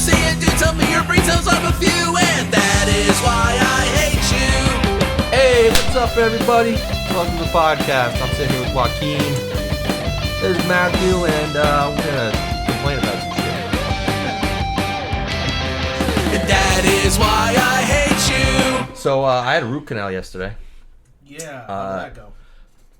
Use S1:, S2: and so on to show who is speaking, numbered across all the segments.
S1: see it, dude, tell me your brain cells off a few, and that is why I hate you.
S2: Hey, what's up, everybody? Welcome to the podcast. I'm sitting here with Joaquin. This is Matthew, and we're gonna complain about some shit.
S1: And that is why I hate you.
S2: So, I had a root canal yesterday.
S3: Yeah, how did that go?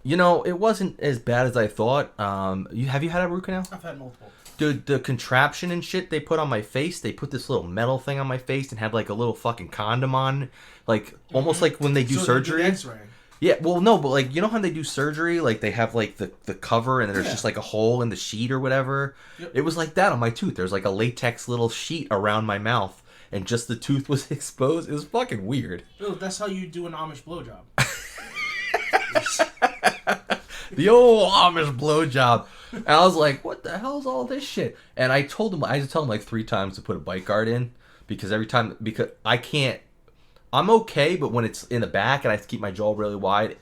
S2: You know, it wasn't as bad as I thought. Have you had a root canal?
S3: I've had multiple.
S2: Dude, the contraption and shit they put on my face, they put this little metal thing on my face and had like a little fucking condom on, like almost like when they do surgery.
S3: They do X-ray.
S2: Yeah, well, no, but like, you know how they do surgery? Like they have like the cover and there's just like a hole in the sheet or whatever.
S3: Yep.
S2: It was like that on my tooth. There's like a latex little sheet around my mouth and just the tooth was exposed. It was fucking weird.
S3: Dude, that's how you do an Amish blowjob.
S2: The old Amish blowjob. And I was like, what the hell is all this shit? And I had to tell him like 3 times to put a bite guard in because I can't, I'm okay, but when it's in the back and I have to keep my jaw really wide,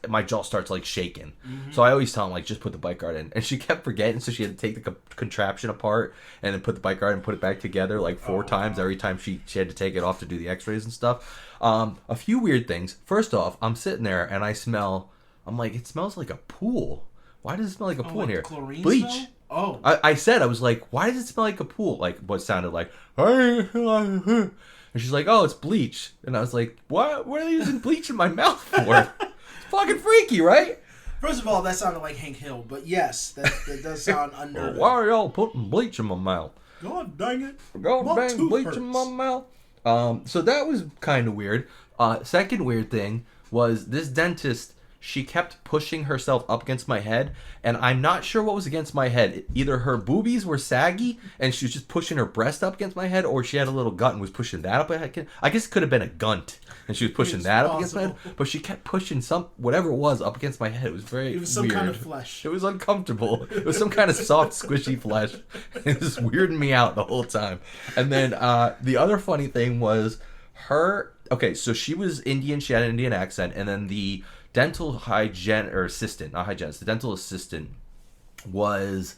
S2: my jaw starts like shaking. Mm-hmm. So I always tell him like, just put the bite guard in. And she kept forgetting, so she had to take the contraption apart and then put the bite guard and put it back together like 4 times every time she had to take it off to do the x-rays and stuff. A few weird things. First off, I'm sitting there and I'm like, it smells like a pool. Why does it smell like a pool in here?
S3: Chlorine
S2: Bleach.
S3: Smell? Oh.
S2: I was like, why does it smell like a pool? Like what sounded like, and she's like, oh, it's bleach. And I was like, what are they using bleach in my mouth for? It's fucking freaky, right?
S3: First of all, that sounded like Hank Hill, but yes, that does sound unnerving.
S2: Why are y'all putting bleach in my mouth?
S3: God dang it.
S2: God dang bleach in my mouth. So that was kind of weird. Second weird thing was this dentist. She kept pushing herself up against my head, and I'm not sure what was against my head. Either her boobies were saggy, and she was just pushing her breast up against my head, or she had a little gut and was pushing that up. I guess it could have been a gunt, and she was pushing that up against my head. But she kept pushing whatever it was up against my head. It was very weird.
S3: Some kind of flesh.
S2: It was uncomfortable. It was some kind of soft, squishy flesh. It was weirding me out the whole time. And then the other funny thing was her. Okay, so she was Indian. She had an Indian accent, and then the dental the dental assistant was,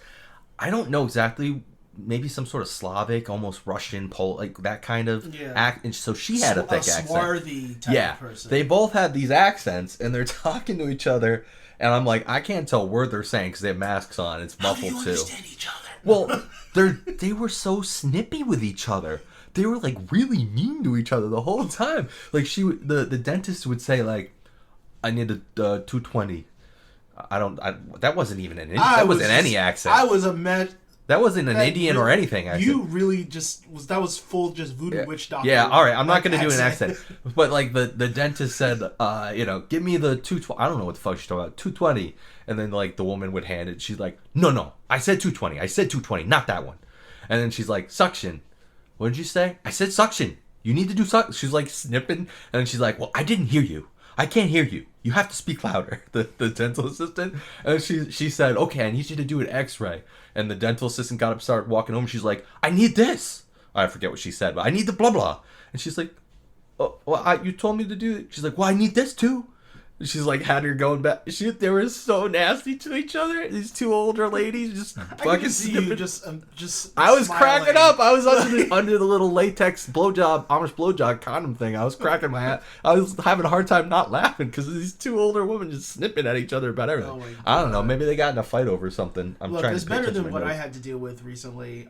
S2: I don't know exactly, maybe some sort of Slavic, almost Russian, like that kind of act. And so she had a thick accent.
S3: Swarthy type of person.
S2: They both had these accents, and they're talking to each other, and I'm like, I can't tell a word they're saying because they have masks on. It's muffled too.
S3: Understand each other?
S2: Well, they were so snippy with each other. They were like really mean to each other the whole time. Like the dentist would say like, I need a 220. That wasn't even an that wasn't any accent.
S3: I was a met.
S2: That wasn't an Indian or anything accent.
S3: You really that was full just voodoo witch doctor.
S2: Yeah, all right. I'm not going to do an accent. But like the dentist said, give me the 220. I don't know what the fuck she's talking about. 220. And then like the woman would hand it. She's like, no. I said 220. I said 220, not that one. And then she's like, suction. What did you say? I said suction. You need to do suction. She's like snipping. And then she's like, well, I didn't hear you. I can't hear you. You have to speak louder, the dental assistant. And she said, okay, I need you to do an x-ray. And the dental assistant got up, started walking home. She's like, I need this. I forget what she said, but I need the blah, blah. And she's like, oh, well, you told me to do it. She's like, well, I need this too. She's like, had her going back. They were so nasty to each other. These 2 older ladies just fucking
S3: snipping. Just.
S2: I was
S3: smiling.
S2: cracking up. I was under the little latex Amish blowjob condom thing. I was cracking my hat. I was having a hard time not laughing because these 2 older women just snipping at each other about everything. I don't know. Maybe they got in a fight over something.
S3: Look, it's better than what I had to deal with recently.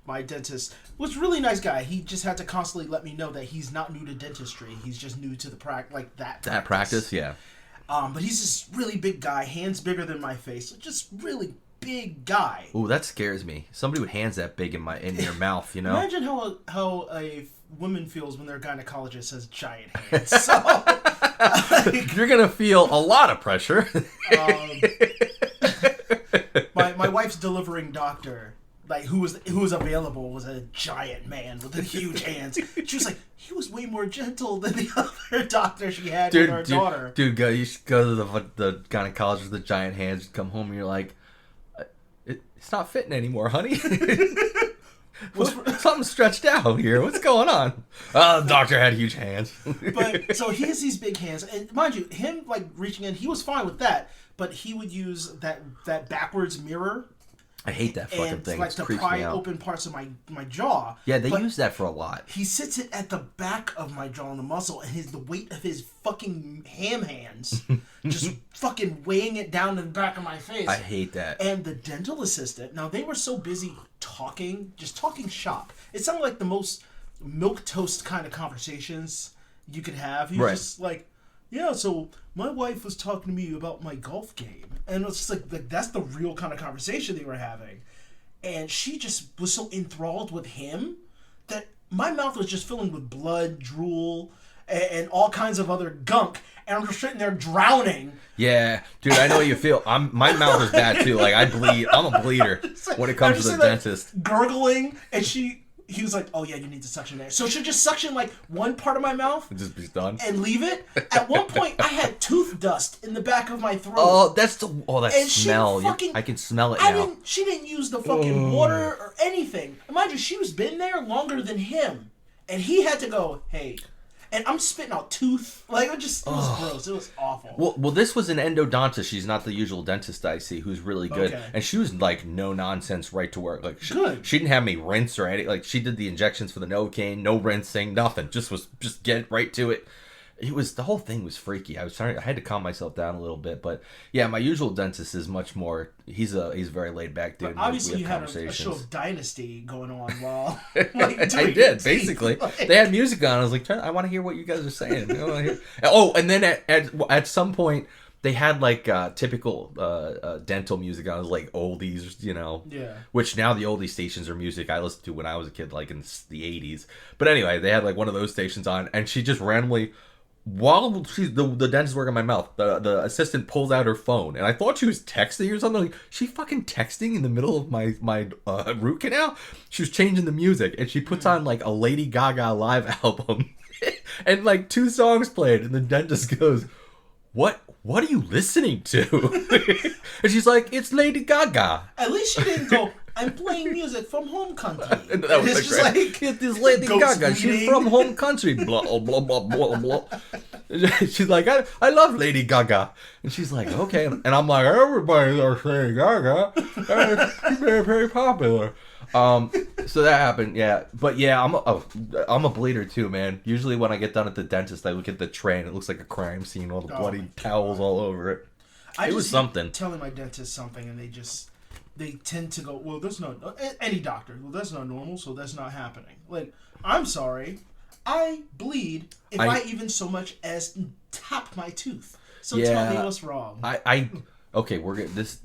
S3: My dentist was a really nice guy. He just had to constantly let me know that he's not new to dentistry. He's just new to the that
S2: practice, yeah.
S3: But he's this really big guy, hands bigger than my face, just really big guy.
S2: Ooh, that scares me. Somebody with hands that big in your mouth, you know?
S3: Imagine how a woman feels when their gynecologist has giant hands. So,
S2: you're gonna feel a lot of pressure.
S3: My wife's delivering doctor, like who was available, was a giant man with huge hands. She was like, he was way more gentle than the other doctor she had with her daughter.
S2: You should go to the gynecologist with the giant hands. You come home and you're like, it's not fitting anymore, honey. Something's stretched out here. What's going on? The doctor had huge hands.
S3: But so he has these big hands, and mind you, him like reaching in, he was fine with that. But he would use that backwards mirror
S2: I hate that fucking
S3: and
S2: thing.
S3: like
S2: It
S3: to
S2: creeps
S3: pry
S2: me out.
S3: open parts of my jaw.
S2: Yeah, they
S3: But
S2: use that for a lot.
S3: he sits it at the back of my jaw and the muscle, and the weight of his fucking ham hands just fucking weighing it down to the back of my face.
S2: I hate that.
S3: And the dental assistant, now they were so busy just talking shop. It sounded like the most milquetoast kind of conversations you could have. He was just like, yeah, so my wife was talking to me about my golf game. And it was just like that's the real kind of conversation they were having. And she just was so enthralled with him that my mouth was just filling with blood, drool, and all kinds of other gunk. And I'm just sitting there drowning.
S2: Yeah, dude, I know how you feel. My mouth is bad too. Like, I bleed. I'm a bleeder when it comes to the dentist.
S3: Gurgling, and he was like, oh yeah, you need to suction there. So she'll just suction like one part of my mouth
S2: Just be done.
S3: and leave it. At one point, I had tooth dust in the back of my throat.
S2: Oh, that
S3: And she
S2: smell.
S3: fucking-
S2: I can smell it now.
S3: She didn't use the fucking water or anything. Mind you, she was been there longer than him, and he had to go, hey. And I'm spitting out tooth. Like, it was gross. It was awful.
S2: Well, this was an endodontist. She's not the usual dentist I see, who's really good.
S3: Okay.
S2: And she was like no nonsense, right to work. Like,
S3: Good.
S2: She didn't have me rinse or anything. Like, she did the injections for the Novocaine, no rinsing, nothing. Just get right to it. The whole thing was freaky. I had to calm myself down a little bit, but yeah, my usual dentist is much more. He's a very laid back dude.
S3: But obviously,
S2: we
S3: you
S2: have
S3: had a show of Dynasty going on while
S2: I did basically. They had music on. I was like, I want to hear what you guys are saying. I want to hear. Oh, and then at some point they had like typical dental music on. It was like oldies,
S3: Yeah.
S2: Which now the oldie stations are music I listened to when I was a kid, like in the 80s. But anyway, they had like one of those stations on, and she just randomly. While the dentist working my mouth, the assistant pulls out her phone, and I thought she was texting or something. Like, she fucking texting in the middle of my root canal. She was changing the music, and she puts on like a Lady Gaga live album, and like 2 songs played, and the dentist goes, "What are you listening to?" And she's like, "It's Lady Gaga."
S3: At least she didn't go, I'm playing music from home country.
S2: And that was
S3: It's
S2: like,
S3: just like
S2: it is Lady
S3: ghost
S2: Gaga. She's
S3: bleeding.
S2: from home country. Blah blah blah blah blah. She's like, I love Lady Gaga, and she's like, okay, and I'm like, everybody loves Lady Gaga. She's very very popular. So that happened, yeah. But yeah, I'm a bleeder too, man. Usually when I get done at the dentist, I look at the tray and it looks like a crime scene. All the bloody
S3: my
S2: towels all over it.
S3: I
S2: It was
S3: just
S2: something.
S3: telling my dentist something, and they tend to go, well, that's not any doctor. Well, that's not normal, so that's not happening. Like, I'm sorry, I bleed if I even so much as tap my tooth. So tell me what's wrong.
S2: Okay, we're good. This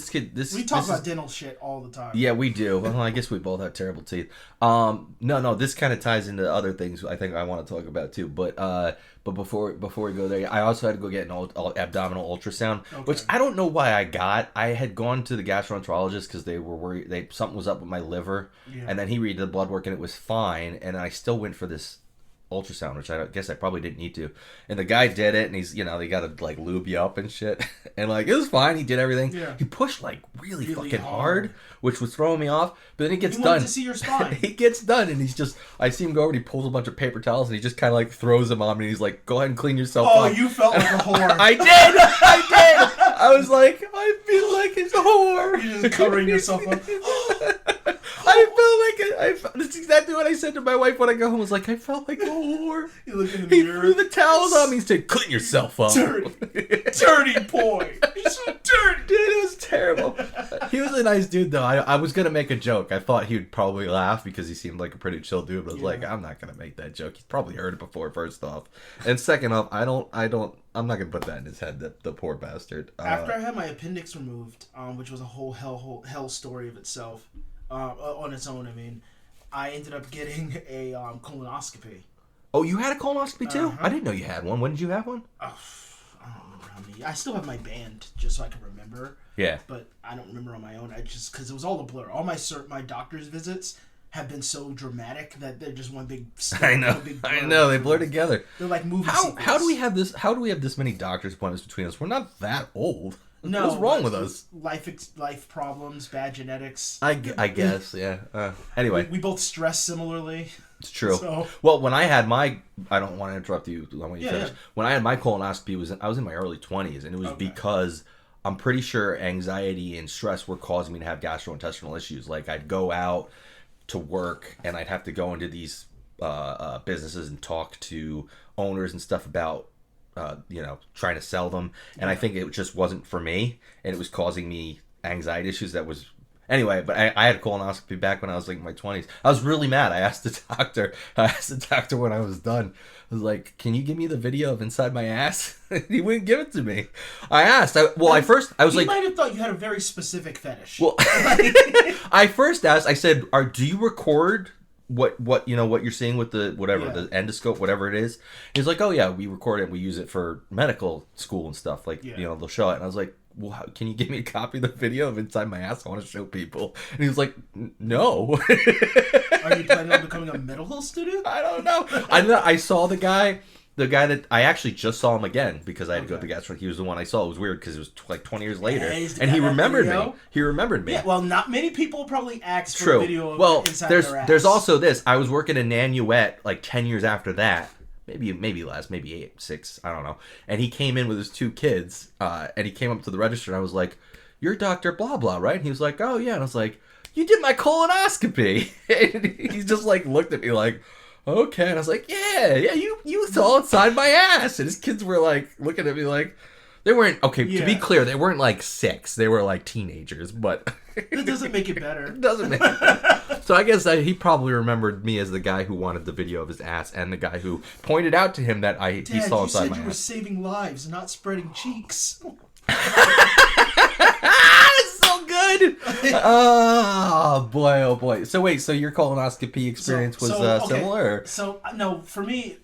S2: kid.
S3: We talk about dental shit all the time.
S2: Yeah, we do. Well, I guess we both have terrible teeth. No, this kind of ties into other things I think I want to talk about too. But before we go there, I also had to go get an abdominal ultrasound, which I don't know why I got. I had gone to the gastroenterologist because they were worried something was up with my liver, and then he redid the blood work and it was fine, and I still went for this ultrasound, which I guess I probably didn't need to. And the guy did it, and he's, they gotta like lube you up and shit. And like, it was fine. He did everything. Yeah. He pushed like really fucking hard, which was throwing me off. But then he gets done.
S3: To see your spine.
S2: He gets done, and he's just, I see him go over and he pulls a bunch of paper towels and he just kind of like throws them on me. And he's like, go ahead and clean yourself up.
S3: Oh, you felt like a whore.
S2: I did. I was like, I feel like it's a whore.
S3: You're just covering yourself up.
S2: I felt like that's exactly what I said to my wife when I got home. I was like, I felt like a whore.
S3: You look in the
S2: He
S3: mirror.
S2: threw the towels on me and said, clean yourself up.
S3: Dirty boy. You're so dirty.
S2: Dude, it was terrible. He was a nice dude, though. I was going to make a joke. I thought he would probably laugh because he seemed like a pretty chill dude. But I was like, I'm not going to make that joke. He's probably heard it before, first off. And second off, I'm not going to put that in his head, the poor bastard.
S3: After I had my appendix removed, which was a whole hell story of itself, on its own, I mean, I ended up getting a colonoscopy.
S2: Oh, you had a colonoscopy too? I didn't know you had one. When did you have one?
S3: I don't remember how many. I still have my band just so I can remember.
S2: Yeah.
S3: But I don't remember on my own. Because it was all a blur. All my doctor's visits have been so dramatic that they're just one big.
S2: I know. They blur together.
S3: They're like movie
S2: sequels. How do we have this? How do we have this many doctor's appointments between us? We're not that old.
S3: No,
S2: what's wrong with us?
S3: Life problems, bad genetics.
S2: I guess, yeah. Anyway,
S3: we both stress similarly.
S2: It's true.
S3: So.
S2: Well, when I had my, I don't want to interrupt you. I want you to finish.
S3: Yeah.
S2: When I had my colonoscopy, I was in my early 20s, and it was because I'm pretty sure anxiety and stress were causing me to have gastrointestinal issues. Like I'd go out to work and I'd have to go into these businesses and talk to owners and stuff about trying to sell them, and I think it just wasn't for me, and it was causing me anxiety issues. That was anyway. But I had a colonoscopy back when I was like in my 20s. I was really mad. I asked the doctor when I was done. I was like, "Can you give me the video of inside my ass?" He wouldn't give it to me. I asked. I was like,
S3: he might have thought you had a very specific fetish.
S2: Well, I first asked. I said, "Do you record what you're seeing with the the endoscope, whatever it is?" He's like, "Oh yeah, we record it. We use it for medical school and stuff. Like they'll show it." And I was like, "Well, can you give me a copy of the video of inside my ass? I want to show people." And he was like, "No."
S3: Are you planning on becoming a medical student?
S2: I don't know. I saw the guy that I actually just saw him again because I had to go to the gastro. He was the one I saw. It was weird because it was like 20 years later, and he remembered me. He remembered me.
S3: Yeah, well, not many people probably ask for a video of inside their ass.
S2: There's also this. I was working in Nanuet like 10 years after that. Maybe less, maybe 8, 6, I don't know. And he came in with his 2 kids, and he came up to the register, and I was like, "You're Dr. Blah Blah, right?" And he was like, "Oh yeah." And I was like, "You did my colonoscopy." And he just like looked at me like, "Okay." And I was like, yeah, you saw inside my ass. And his kids were like looking at me like, they weren't, to be clear, they weren't like 6. They were like teenagers, but
S3: it doesn't make it better.
S2: It doesn't make it better. So I guess he probably remembered me as the guy who wanted the video of his ass and the guy who pointed out to him that he saw inside my ass.
S3: Dad, you said you were saving lives, not spreading cheeks.
S2: So good. Oh boy. So wait, so your colonoscopy experience was similar?
S3: So no, for me,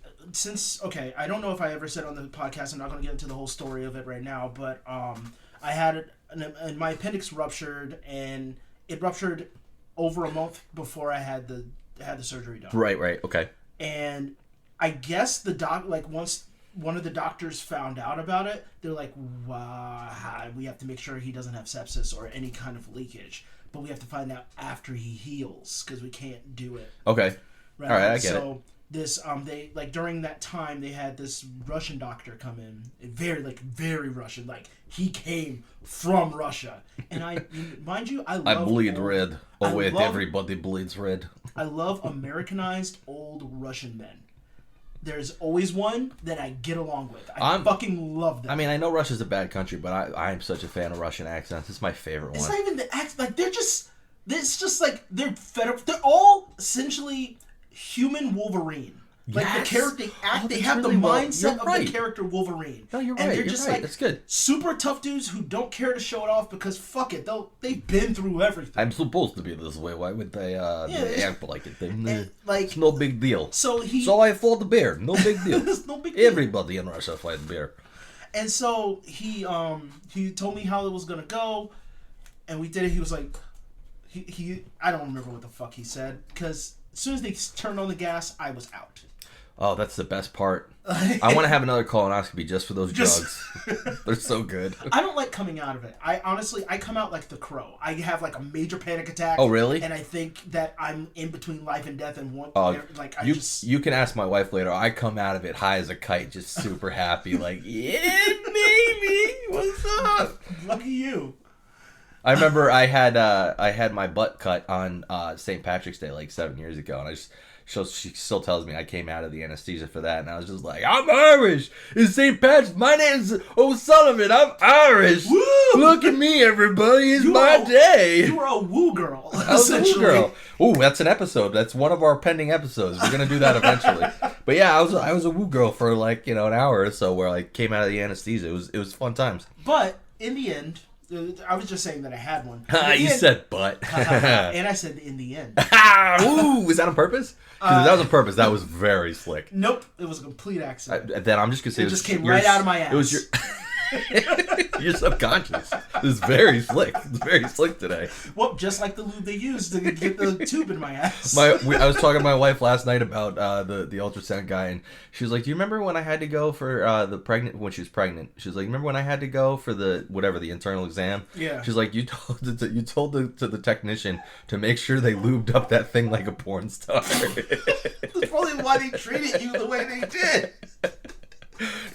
S3: I don't know if I ever said on the podcast. I'm not going to get into the whole story of it right now, but I had my appendix ruptured, and it ruptured over a month before I had the surgery done.
S2: Right. Okay.
S3: And I guess once one of the doctors found out about it, they're like, wow, we have to make sure he doesn't have sepsis or any kind of leakage. But we have to find out after he heals because we can't do it.
S2: Okay.
S3: Right?
S2: All right, I get it.
S3: So this, they during that time they had this Russian doctor come in, very Russian. Like he came from Russia, and I
S2: bleed red. Oh wait, everybody bleeds red.
S3: I love Americanized old Russian men. There's always one that I get along with. I fucking love them.
S2: I mean, I know Russia's a bad country, but I'm such a fan of Russian accents. It's my favorite one.
S3: It's not even the accent. Like, it's just like, they're fed up. They're all essentially human Wolverine. Like, the character, they have the mindset of the character Wolverine.
S2: No, you're right.
S3: And they're just like,
S2: that's good.
S3: super tough dudes who don't care to show it off because fuck it, they've been through everything.
S2: I'm supposed to be this way. Why would they act like it? It's no big deal.
S3: So
S2: I fought the bear. No big deal.
S3: It's no big deal.
S2: Everybody in Russia fight the bear.
S3: And so he told me how it was gonna go, and we did it. He was like, I don't remember what the fuck he said because as soon as they turned on the gas, I was out.
S2: Oh, that's the best part. I want to have another colonoscopy just for those drugs. They're so good.
S3: I don't like coming out of it. I come out like the Crow. I have like a major panic attack.
S2: Oh, really?
S3: And I think that I'm in between life and death and
S2: you can ask my wife later. I come out of it high as a kite, just super happy, like, yeah, baby, what's up?
S3: Lucky you.
S2: I remember I had my butt cut on St. Patrick's Day like 7 years ago, and she still tells me I came out of the anesthesia for that, and I was just like, I'm Irish. It's St. Patrick's. My name's O'Sullivan. I'm Irish.
S3: Woo!
S2: Look at me, everybody. It's my day.
S3: You were a woo girl.
S2: I was a woo girl. Ooh, that's an episode. That's one of our pending episodes. We're gonna do that eventually. But yeah, I was a woo girl for like an hour or so where I came out of the anesthesia. It was fun times.
S3: But in the end, I was just saying that I had one.
S2: You said but.
S3: And I said in the end.
S2: Ooh, was that on purpose? Because if that was on purpose, that was very slick.
S3: Nope, it was a complete accident.
S2: Then I'm just going to say
S3: it just came right out of my ass.
S2: It was your subconscious. It was very slick. It's very slick today.
S3: Well, just like the lube they used to get the tube in my ass.
S2: I was talking to my wife last night about the ultrasound guy, and she was like, "Do you remember when I had to go for when she was pregnant?" She was like, "Remember when I had to go for the internal exam?"
S3: Yeah.
S2: She's like, "You told the technician to make sure they lubed up that thing like a porn star."
S3: That's probably why they treated you the way they did.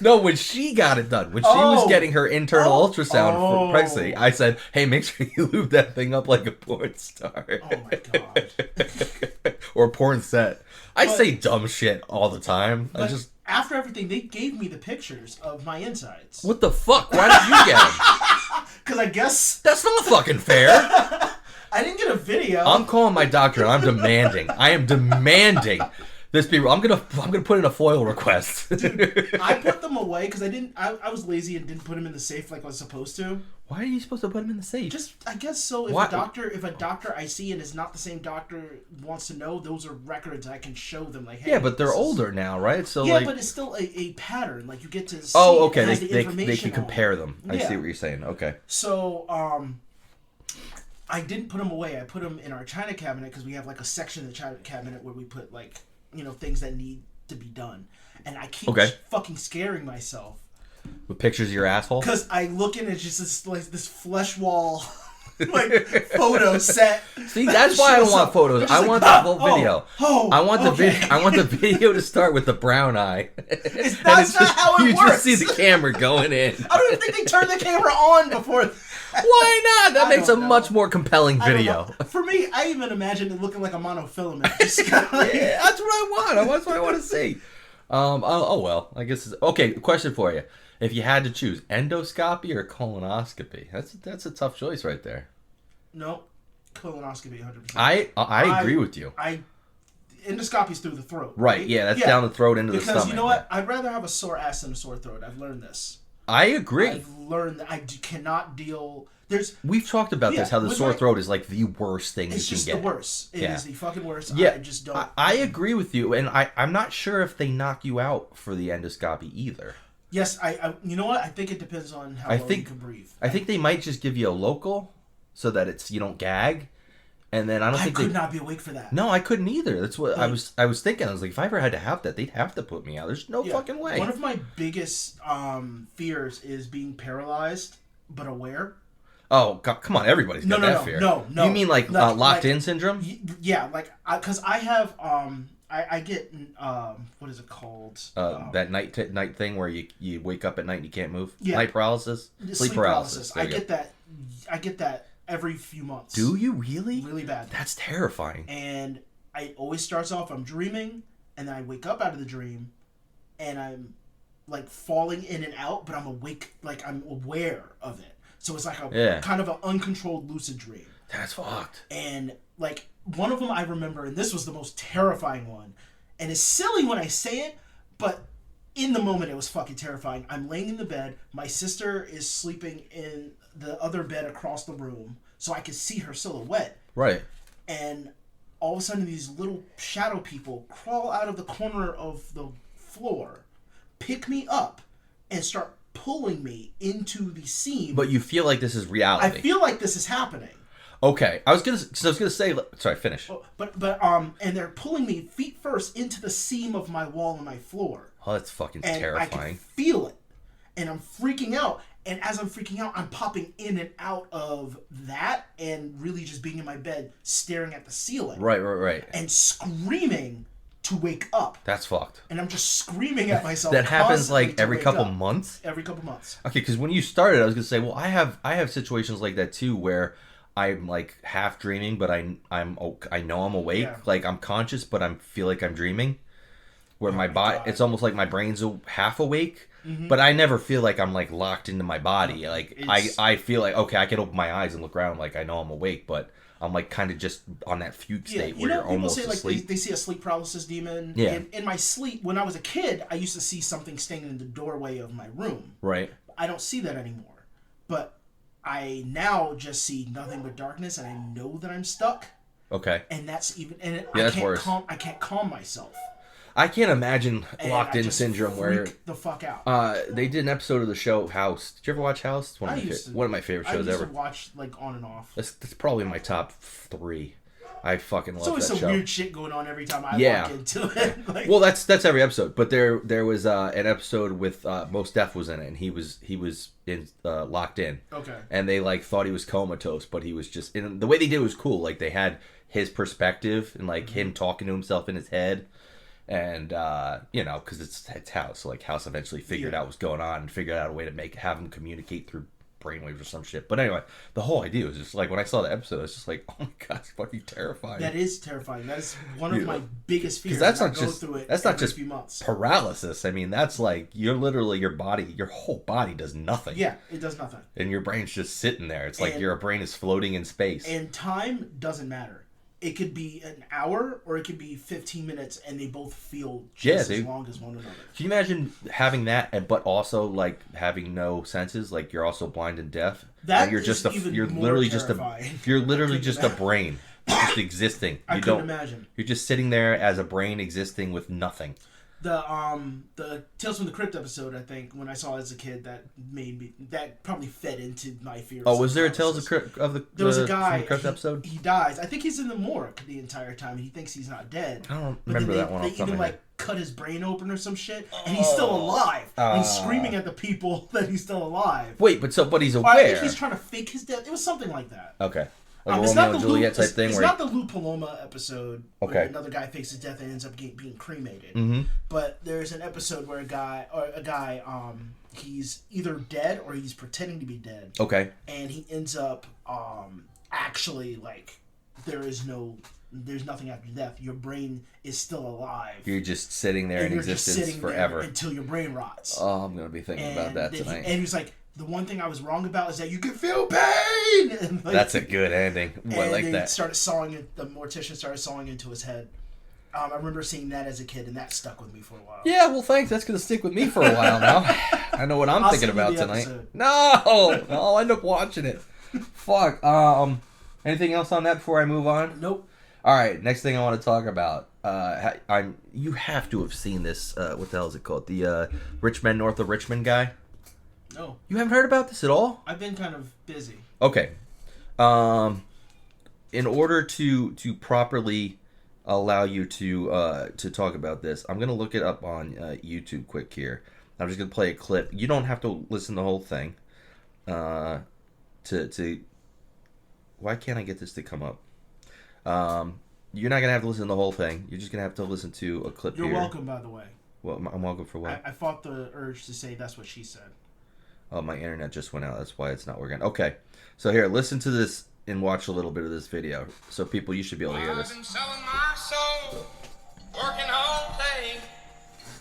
S2: No, when she got it done, when she was getting her internal ultrasound for pregnancy, I said, "Hey, make sure you lube that thing up like a porn star."
S3: Oh my god.
S2: Or a porn set. I say dumb shit all the time.
S3: After everything, they gave me the pictures of my insides.
S2: What the fuck? Why did you get them?
S3: Because I guess
S2: That's not fucking fair.
S3: I didn't get a video.
S2: I'm calling my doctor and I'm demanding. I am demanding this be. I'm gonna put in a FOIL request.
S3: Dude, I put them away because I was lazy and didn't put them in the safe like I was supposed to.
S2: Why are you supposed to put them in the safe?
S3: Just, I guess so. If a doctor I see and is not the same doctor wants to know, those are records I can show them. Like, hey,
S2: yeah, but they're older now, right? So
S3: yeah, but it's still a pattern. Like you get to see.
S2: Oh, okay.
S3: It has
S2: They can compare them. I see what you're saying. Okay.
S3: So, I didn't put them away. I put them in our china cabinet because we have like a section in the china cabinet where we put like, things that need to be done. And I keep fucking scaring myself.
S2: With pictures of your asshole?
S3: Because I look in, it's just this flesh wall like photo set.
S2: See, that's why I don't want photos. I want the full video. I want the video to start with the brown eye.
S3: That's not how it works.
S2: You just see the camera going in.
S3: I don't even think they turned the camera on before.
S2: Why not? That makes a much more compelling video.
S3: For me, I even imagine it looking like a monofilament.
S2: Yeah, that's what I want. That's what I want to see. Oh well, I guess. Okay, question for you. If you had to choose endoscopy or colonoscopy, that's a tough choice right there.
S3: No, colonoscopy 100%.
S2: I agree with you.
S3: Endoscopy's through the throat.
S2: Right, yeah, that's down the throat into the stomach.
S3: Because you know what? I'd rather have a sore ass than a sore throat. I've learned this.
S2: I agree.
S3: I've learned that cannot deal.
S2: We've talked about this, how the sore throat is like the worst thing you can get.
S3: It's just the worst. It is the fucking worst.
S2: Yeah,
S3: I just don't.
S2: I agree with you, and I'm not sure if they knock you out for the endoscopy either.
S3: Yes, I you know what? I think it depends on how well you can breathe.
S2: I think they might just give you a local so that you don't gag. And then I
S3: could not be awake for that.
S2: No, I couldn't either. That's what I was thinking. I was like, if I ever had to have that, they'd have to put me out. There's no fucking way.
S3: One of my biggest fears is being paralyzed but aware.
S2: Oh, God, come on. Everybody's got that fear.
S3: No.
S2: You mean like locked in syndrome?
S3: Yeah, like, because I have, I get, what is it called?
S2: That night thing where you wake up at night and you can't move?
S3: Yeah.
S2: Night paralysis? Sleep paralysis.
S3: I get that every few months.
S2: Do you really?
S3: Really bad.
S2: That's terrifying.
S3: And it always starts off, I'm dreaming, and then I wake up out of the dream, and I'm, like, falling in and out, but I'm awake, like, I'm aware of it. So it's like a kind of an uncontrolled lucid dream.
S2: That's fucked.
S3: And, like, one of them I remember, and this was the most terrifying one, and it's silly when I say it, but in the moment it was fucking terrifying. I'm laying in the bed, my sister is sleeping in the other bed across the room, so I could see her silhouette.
S2: Right.
S3: And all of a sudden these little shadow people crawl out of the corner of the floor, pick me up, and start pulling me into the seam.
S2: But you feel like this is reality.
S3: I feel like this is happening.
S2: Okay, I was gonna say. Sorry, finish.
S3: But and they're pulling me feet first into the seam of my wall and my floor.
S2: Oh, that's fucking
S3: and
S2: terrifying.
S3: I can feel it, and I'm freaking out. And as I'm freaking out, I'm popping in and out of that, and really just being in my bed, staring at the ceiling.
S2: Right.
S3: And screaming to wake up.
S2: That's fucked.
S3: And I'm just screaming at myself.
S2: That happens like every couple months?
S3: Every couple months.
S2: Okay, because when you started, I was going to say, well, I have situations like that too where I'm like half dreaming, but I know I'm awake. Yeah. Like I'm conscious, but I feel like I'm dreaming. Where my body, it's almost like my brain's half awake, but I never feel like I'm like locked into my body. Like I feel like, okay, I can open my eyes and look around like I know I'm awake, but I'm like kind of just on that fugue state where you're almost asleep.
S3: People say like they see a sleep paralysis demon.
S2: Yeah.
S3: In my sleep, when I was a kid, I used to see something standing in the doorway of my room.
S2: Right.
S3: I don't see that anymore. But I now just see nothing but darkness, and I know that I'm stuck.
S2: Okay.
S3: And that's even I can't calm myself.
S2: I can't imagine locked in syndrome where
S3: the fuck out.
S2: They did an episode of the show House. Did you ever watch House? It's one of my favorite shows ever.
S3: I used to watch like on and off.
S2: That's probably my top 3. I fucking love that show.
S3: There's always some weird shit going on every time I walk into it. Like,
S2: well, that's every episode. But there was an episode with Mos Def was in it, and he was in locked in.
S3: Okay.
S2: And they like thought he was comatose, but he was just. And the way they did it was cool. Like they had his perspective and like him talking to himself in his head. And because it's House, so like House eventually figured out what's going on and figured out a way to have him communicate through brainwaves or some shit. But anyway, the whole idea was just like when I saw the episode, I was just like, oh my god, it's fucking terrifying.
S3: That is terrifying. That is one of my biggest fears.
S2: That's not just
S3: few months.
S2: paralysis. I mean, that's like you're literally your whole body does nothing.
S3: Yeah, it does nothing.
S2: And your brain's just sitting there. It's like your brain is floating in space.
S3: And time doesn't matter. It could be an hour or it could be 15 minutes, and they both feel just as long as one another. Can
S2: you imagine having that, but also like having no senses, like you're also blind and deaf?
S3: That
S2: you're
S3: is
S2: just
S3: even
S2: you're
S3: more
S2: literally
S3: terrifying.
S2: you're literally just a brain, just existing.
S3: I couldn't imagine.
S2: You're just sitting there as a brain existing with nothing.
S3: The Tales from the Crypt episode, I think, when I saw it as a kid, that probably fed into my fears.
S2: Oh, was there a Tales of the
S3: There was a guy
S2: from the Crypt episode?
S3: He dies. I think he's in the morgue the entire time. He thinks he's not dead.
S2: I don't remember that one.
S3: They even cut his brain open or some shit, and he's still alive. And he's screaming at the people that he's still alive.
S2: Wait, but he's aware.
S3: I think he's trying to fake his death. It was something like that.
S2: Okay. Like Romeo and Juliet type thing.
S3: It's not the Lou Paloma episode
S2: where
S3: another guy fakes his death and ends up being cremated.
S2: Mm-hmm.
S3: But there's an episode where a guy, he's either dead or he's pretending to be dead.
S2: Okay.
S3: And he ends up actually like there's nothing after death. Your brain is still alive.
S2: You're just sitting there in existence forever
S3: until your brain rots.
S2: Oh, I'm gonna be thinking about that tonight.
S3: And he's like, the one thing I was wrong about is that you can feel pain. And
S2: that's a good ending. I like that.
S3: The mortician started sawing into his head. I remember seeing that as a kid, and that stuck with me for a while.
S2: Yeah, well, thanks. That's gonna stick with me for a while now. I know what I'm thinking about tonight. No, I'll end up watching it. Fuck. Anything else on that before I move on?
S3: Nope.
S2: All right. Next thing I want to talk about. You have to have seen this. What the hell is it called? The Men North of Richmond guy.
S3: No.
S2: You haven't heard about this at all?
S3: I've been kind of busy.
S2: Okay. In order to properly allow you to talk about this, I'm gonna look it up on YouTube quick here. I'm just gonna play a clip. You don't have to listen to the whole thing. Why can't I get this to come up? You're not gonna have to listen to the whole thing. You're just gonna have to listen to a clip.
S3: You're welcome, by the way.
S2: Well, I'm welcome for what?
S3: I fought the urge to say that's what she said.
S2: Oh, my internet just went out. That's why it's not working. Okay. So here, listen to this and watch a little bit of this video. So people, you should be able to hear this.
S4: I've been selling my soul, working all day,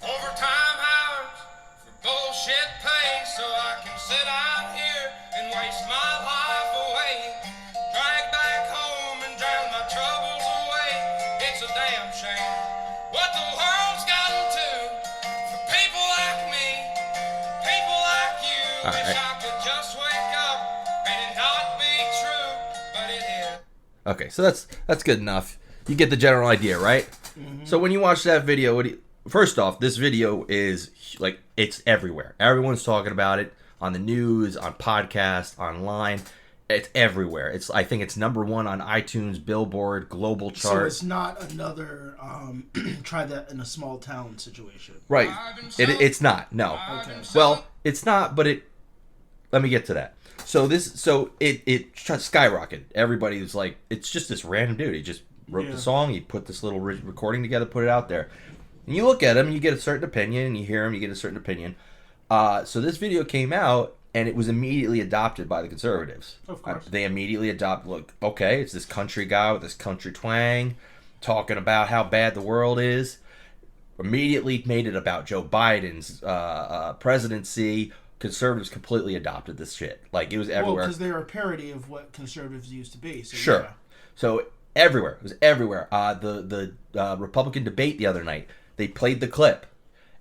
S4: overtime hours for bullshit pay, so I can sit out here and waste my life away, drag back home and drown my troubles away. It's a damn shame what the world's gotten to for people like me, people like you. Wish I could just wake up and it not be true, but it is.
S2: Okay, so that's good enough. You get the general idea, right? Mm-hmm. So when you watch that video, first off, this video is like it's everywhere. Everyone's talking about it on the news, on podcasts, online. It's everywhere. I think it's number 1 on iTunes, Billboard, global chart.
S3: So it's not another try that in a small town situation,
S2: right? It's not. No.
S3: Okay.
S2: Well, it's not, but it. Let me get to that. So it skyrocketed. Everybody was like, it's just this random dude. He just wrote the song. He put this little recording together, put it out there. And you look at him, and you get a certain opinion, and you hear him, you get a certain opinion. So this video came out, and it was immediately adopted by the conservatives.
S3: Of course.
S2: They immediately look, okay, it's this country guy with this country twang talking about how bad the world is. Immediately made it about Joe Biden's presidency. Conservatives completely adopted this shit. Like, it was everywhere.
S3: Well, because they're a parody of what conservatives used to be. So
S2: sure.
S3: Yeah.
S2: So everywhere. It was everywhere. The Republican debate the other night, they played the clip,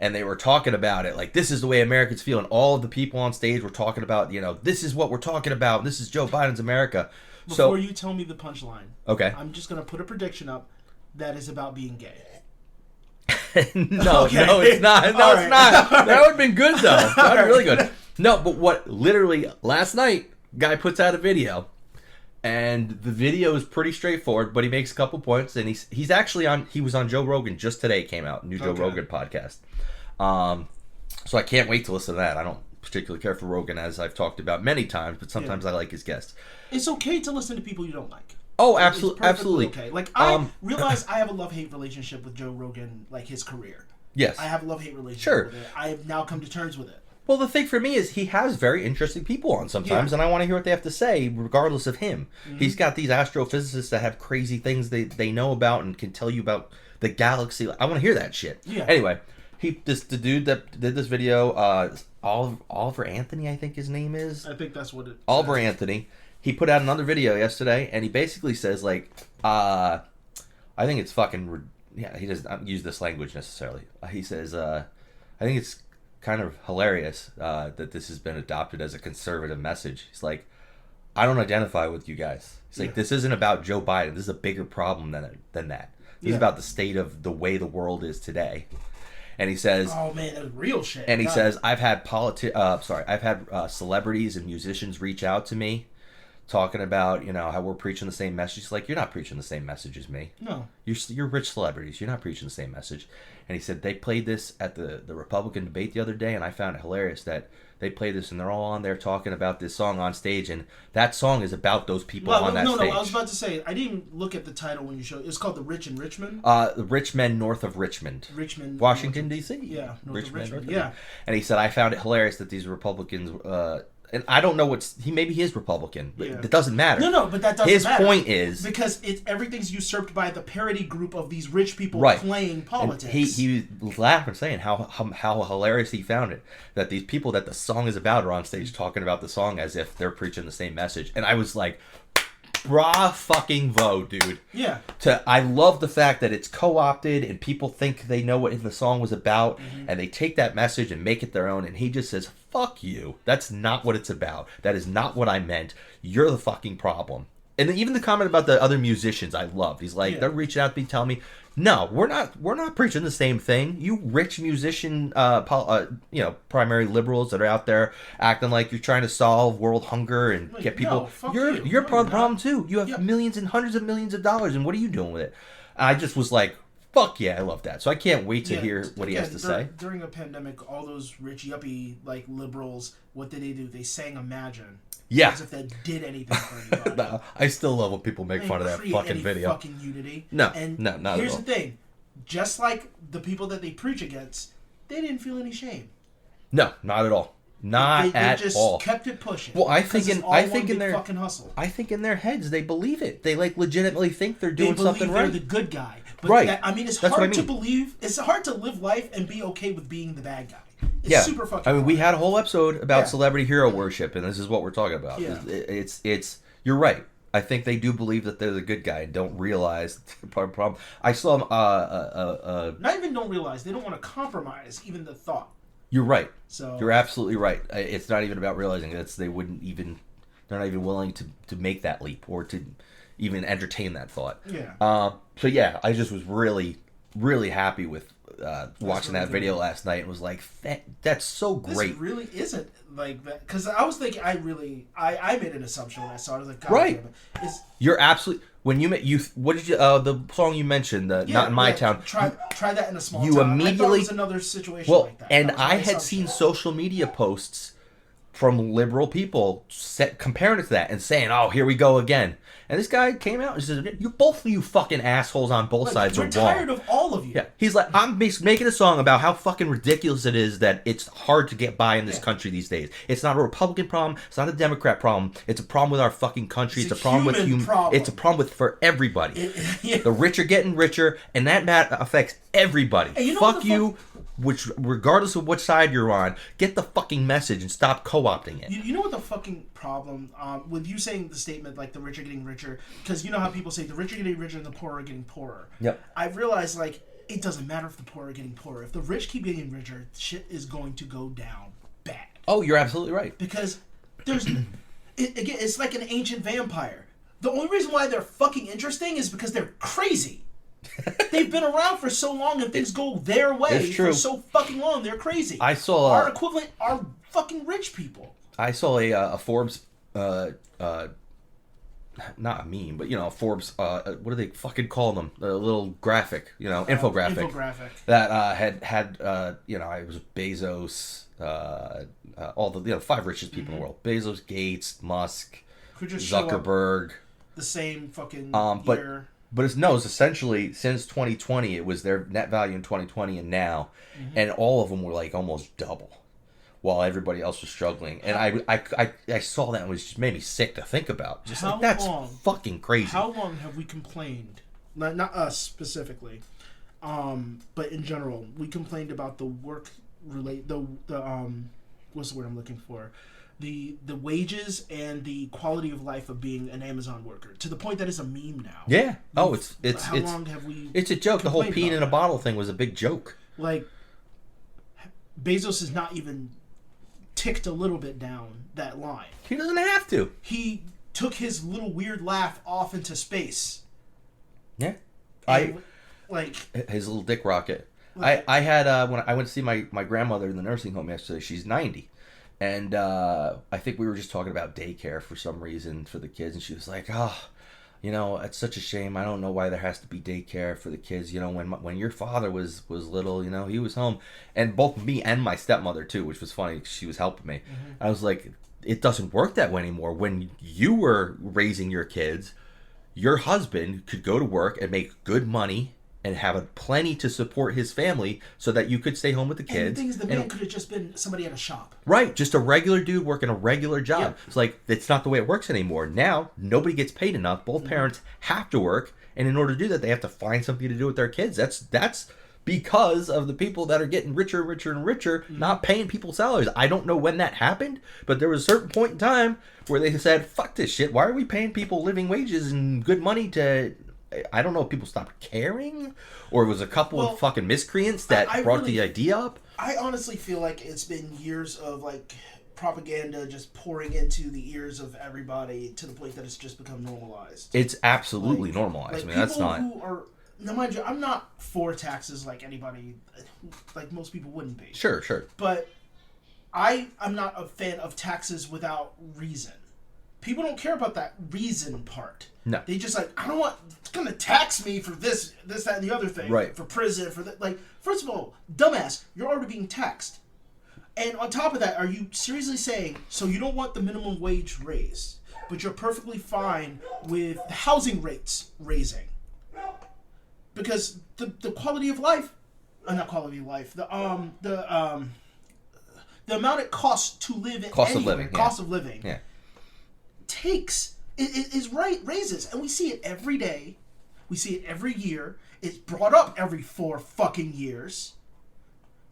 S2: and they were talking about it. Like, this is the way Americans feel. And all of the people on stage were talking about, this is what we're talking about. This is Joe Biden's America.
S3: Before you tell me the punchline,
S2: okay,
S3: I'm just going to put a prediction up that is about being gay.
S2: No,
S3: okay.
S2: No, it's not. No, it's not. That would have been good, though. That would have been really good. No, but literally, last night, guy puts out a video, and the video is pretty straightforward, but he makes a couple points, and he's actually he was on Joe Rogan just today, came out, new Joe Rogan podcast. So I can't wait to listen to that. I don't particularly care for Rogan, as I've talked about many times, but sometimes I like his guests.
S3: It's okay to listen to people you don't like.
S2: Oh,
S3: It's
S2: absolutely,
S3: perfectly
S2: absolutely.
S3: Okay. Like I realize I have a love-hate relationship with Joe Rogan, like his career.
S2: Yes.
S3: I have a love-hate relationship
S2: Sure.
S3: with it. I have now come to terms with it.
S2: Well, the thing for me is he has very interesting people on sometimes, and I want to hear what they have to say, regardless of him. He's got these astrophysicists that have crazy things they know about and can tell you about the galaxy. I want to hear that shit.
S3: Yeah.
S2: Anyway, the dude that did this video, Oliver Anthony, I think his name is.
S3: I think that's what it.
S2: Oliver Anthony. He put out another video yesterday, and he basically says like, I think it's fucking. Yeah, he doesn't use this language necessarily. He says, I think it's kind of hilarious that this has been adopted as a conservative message. He's like, I don't identify with you guys. He's like, this isn't about Joe Biden. This is a bigger problem than that. This is about the state of the way the world is today. And he says,
S3: "Oh man, that's real shit."
S2: And he says, I've had celebrities and musicians reach out to me, talking about how we're preaching the same message. He's like, you're not preaching the same message as me.
S3: No,
S2: you're rich celebrities. You're not preaching the same message. And he said they played this at the Republican debate the other day, and I found it hilarious that they played this and they're all on there talking about this song on stage, and that song is about those people on that stage.
S3: No, I was about to say, I didn't look at the title when you showed. It's called The Rich in Richmond.
S2: The Rich Men North of Richmond. Washington, D.C.
S3: Yeah,
S2: Richmond.
S3: Yeah.
S2: And he said, I found it hilarious that these Republicans... and I don't know maybe he is Republican, but it doesn't matter.
S3: No, but that doesn't matter.
S2: His point is...
S3: Because everything's usurped by the parody group of these rich people playing politics.
S2: And he was laughing, saying how hilarious he found it. That these people that the song is about are on stage talking about the song as if they're preaching the same message. And I was like, brah fucking vo, dude.
S3: Yeah.
S2: I love the fact that it's co-opted and people think they know what the song was about, and they take that message and make it their own, and he just says, fuck you. That's not what it's about. That is not what I meant. You're the fucking problem. And then even the comment about the other musicians I loved. He's like, they're reaching out to me telling me, no, we're not preaching the same thing. You rich musician, primary liberals that are out there acting like you're trying to solve world hunger and get people. You're part of the problem too. You have millions and hundreds of millions of dollars, and what are you doing with it? I just was like, fuck yeah, I love that. So I can't wait to hear what he has to say.
S3: During a pandemic, all those rich yuppie liberals, what did they do? They sang Imagine.
S2: Yeah.
S3: As if that did anything for anybody.
S2: No, I still love when people make fun of that fucking video.
S3: Fucking unity.
S2: No,
S3: and
S2: not at all.
S3: Here's the thing. Just like the people that they preach against, they didn't feel any shame.
S2: No, not at all. They just
S3: kept it pushing.
S2: Well, I think in their
S3: fucking hustle.
S2: I think in their heads they believe it. They legitimately think they're doing something right.
S3: They're the good guy. But
S2: right.
S3: It's hard to believe. It's hard to live life and be okay with being the bad guy. It's super fucking hard.
S2: We had a whole episode about celebrity hero worship, and this is what we're talking about.
S3: Yeah.
S2: It's you're right. I think they do believe that they're the good guy and don't realize the problem. I saw
S3: not even don't realize. They don't want to compromise even the thought.
S2: You're right.
S3: So
S2: you're absolutely right. It's not even about realizing it. They're not even willing to make that leap or to even entertain that thought.
S3: Yeah.
S2: So yeah, I just was really, really happy with watching that video last night and was like, that's so great.
S3: This really isn't like that, because I was thinking, I made an assumption when I saw it. I was like, God
S2: right.
S3: damn it.
S2: You're absolutely. When what did you the song you mentioned, Not in My Town?
S3: Try that in a small town.
S2: You immediately,
S3: I thought it was another situation like that.
S2: And I had seen social media posts from liberal people comparing it to that and saying, "Oh, here we go again." And this guy came out and said, both of you fucking assholes on both sides are wrong.
S3: We're tired of all of you.
S2: Yeah, he's like, I'm making a song about how fucking ridiculous it is that it's hard to get by in this country these days. It's not a Republican problem. It's not a Democrat problem. It's a problem with our fucking country. It's a problem with human. It's a problem for everybody. The rich are getting richer, and that affects everybody. Fuck you. Which, regardless of which side you're on, get the fucking message and stop co-opting it.
S3: You know what the fucking problem with you saying the statement like the rich are getting richer, because you know how people say the rich are getting richer and the poor are getting poorer.
S2: Yep.
S3: I've realized it doesn't matter if the poor are getting poorer. If the rich keep getting richer, shit is going to go down bad.
S2: Oh, you're absolutely right.
S3: Because it's like an ancient vampire. The only reason why they're fucking interesting is because they're crazy. They've been around for so long and things go their way for so fucking long. They're crazy.
S2: I saw
S3: our equivalent are fucking rich people.
S2: I saw a Forbes, not a meme, but a Forbes. What do they fucking call them? A little graphic, infographic. That had it was Bezos, all the 5 richest people in the world: Bezos, Gates, Musk, Zuckerberg.
S3: the same fucking
S2: But
S3: year.
S2: it's essentially since 2020. It was their net value in 2020 and now, and all of them were like almost double, while everybody else was struggling. And I saw that and it just made me sick to think about. Just like that's fucking crazy.
S3: How long have we complained? Not us specifically, but in general, we complained about the work what's the word I'm looking for? The wages and the quality of life of being an Amazon worker, to the point that it's a meme now.
S2: Yeah. Oh, it's
S3: how long have we?
S2: It's a joke. The whole peeing in a bottle thing was a big joke.
S3: Like, Bezos has not even ticked a little bit down that line.
S2: He doesn't have to.
S3: He took his little weird laugh off into space.
S2: Yeah.
S3: Like
S2: his little dick rocket. I had when I went to see my grandmother in the nursing home yesterday. She's 90. And I think we were just talking about daycare for some reason for the kids, and she was like, "Oh, it's such a shame. I don't know why there has to be daycare for the kids. When your father was little, he was home." And both me and my stepmother too, which was funny. She was helping me. Mm-hmm. I was like, "It doesn't work that way anymore. When you were raising your kids, your husband could go to work and make good money." And have plenty to support his family so that you could stay home with the kids.
S3: And the thing is, the man could have just been somebody at a shop.
S2: Right, just a regular dude working a regular job. Yep. It's like, it's not the way it works anymore. Now, nobody gets paid enough. Both parents have to work. And in order to do that, they have to find something to do with their kids. That's because of the people that are getting richer and richer and richer, not paying people salaries. I don't know when that happened, but there was a certain point in time where they said, fuck this shit. Why are we paying people living wages and good money to... I don't know if people stopped caring, or it was a couple of fucking miscreants that brought the idea up.
S3: I honestly feel like it's been years of like propaganda just pouring into the ears of everybody to the point that it's just become normalized.
S2: It's absolutely normalized. I mean, that's not.
S3: Who are, now, mind you, I'm not for taxes like anybody, like most people wouldn't be.
S2: Sure.
S3: But I'm not a fan of taxes without reason. People don't care about that reason part.
S2: No.
S3: They just like, I don't want, it's going to tax me for this, that, and the other thing.
S2: Right.
S3: For prison, for that. Like, first of all, dumbass, you're already being taxed. And on top of that, are you seriously saying, so you don't want the minimum wage raised, but you're perfectly fine with the housing rates raising? Because the quality of life, not quality of life, the amount it costs to live in
S2: cost of living,
S3: raises, and we see it every day, we see it every year. It's brought up every 4 fucking years.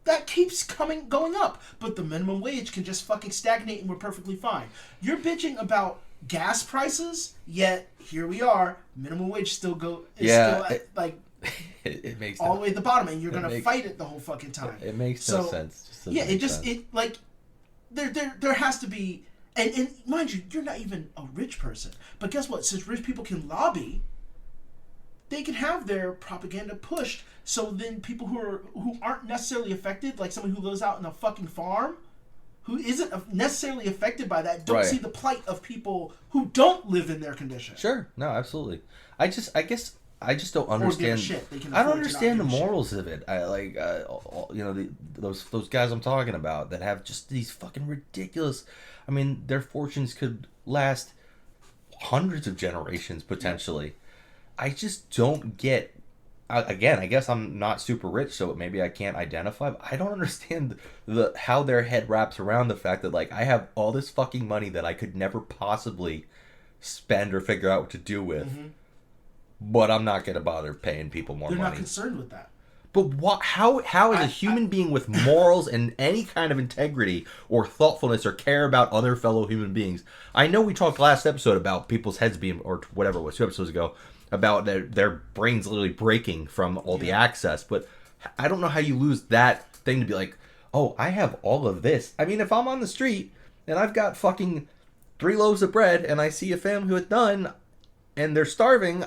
S3: That keeps going up, but the minimum wage can just fucking stagnate, and we're perfectly fine. You're bitching about gas prices, yet here we are. Minimum wage still
S2: it makes
S3: all the way at the bottom, and you're gonna fight it the whole fucking time.
S2: It makes no sense.
S3: There has to be. And mind you, you're not even a rich person. But guess what? Since rich people can lobby, they can have their propaganda pushed. So then people who aren't necessarily affected, like someone who lives out in a fucking farm, who isn't necessarily affected by that, don't see the plight of people who don't live in their condition.
S2: Sure. No, absolutely. I guess I just don't understand. I don't understand the morals of it. I like, those guys I'm talking about that have just these fucking ridiculous. I mean, their fortunes could last hundreds of generations potentially. I just don't get. Again, I guess I'm not super rich, so maybe I can't identify. But I don't understand how their head wraps around the fact that like I have all this fucking money that I could never possibly spend or figure out what to do with. Mm-hmm. But I'm not going to bother paying people more money.
S3: They're not concerned with that.
S2: But how is a human being with morals and any kind of integrity or thoughtfulness or care about other fellow human beings? I know we talked last episode about people's heads being, or whatever it was, 2 episodes ago, about their brains literally breaking from all the access. But I don't know how you lose that thing to be like, oh, I have all of this. I mean, if I'm on the street and I've got fucking 3 loaves of bread and I see a family who is done and they're starving,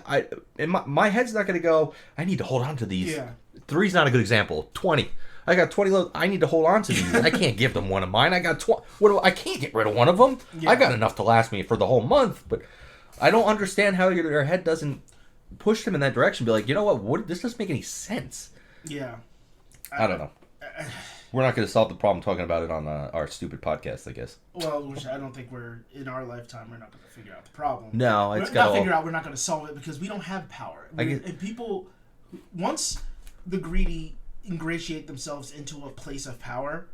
S2: my head's not going to go, I need to hold on to these. Yeah. 3's not a good example. 20. I got 20 loaves. I need to hold on to these. I can't give them one of mine. I got 20. I can't get rid of one of them. Yeah. I got enough to last me for the whole month. But I don't understand how your head doesn't push them in that direction. Be like, you know what? This doesn't make any sense.
S3: Yeah.
S2: I don't know. We're not going to solve the problem talking about it on our stupid podcast, I guess.
S3: Well, which I don't think we're in our lifetime. We're not going to figure out the problem.
S2: No, it's got
S3: not figure out. We're not going to solve it because we don't have power. And people, once the greedy ingratiate themselves into a place of power,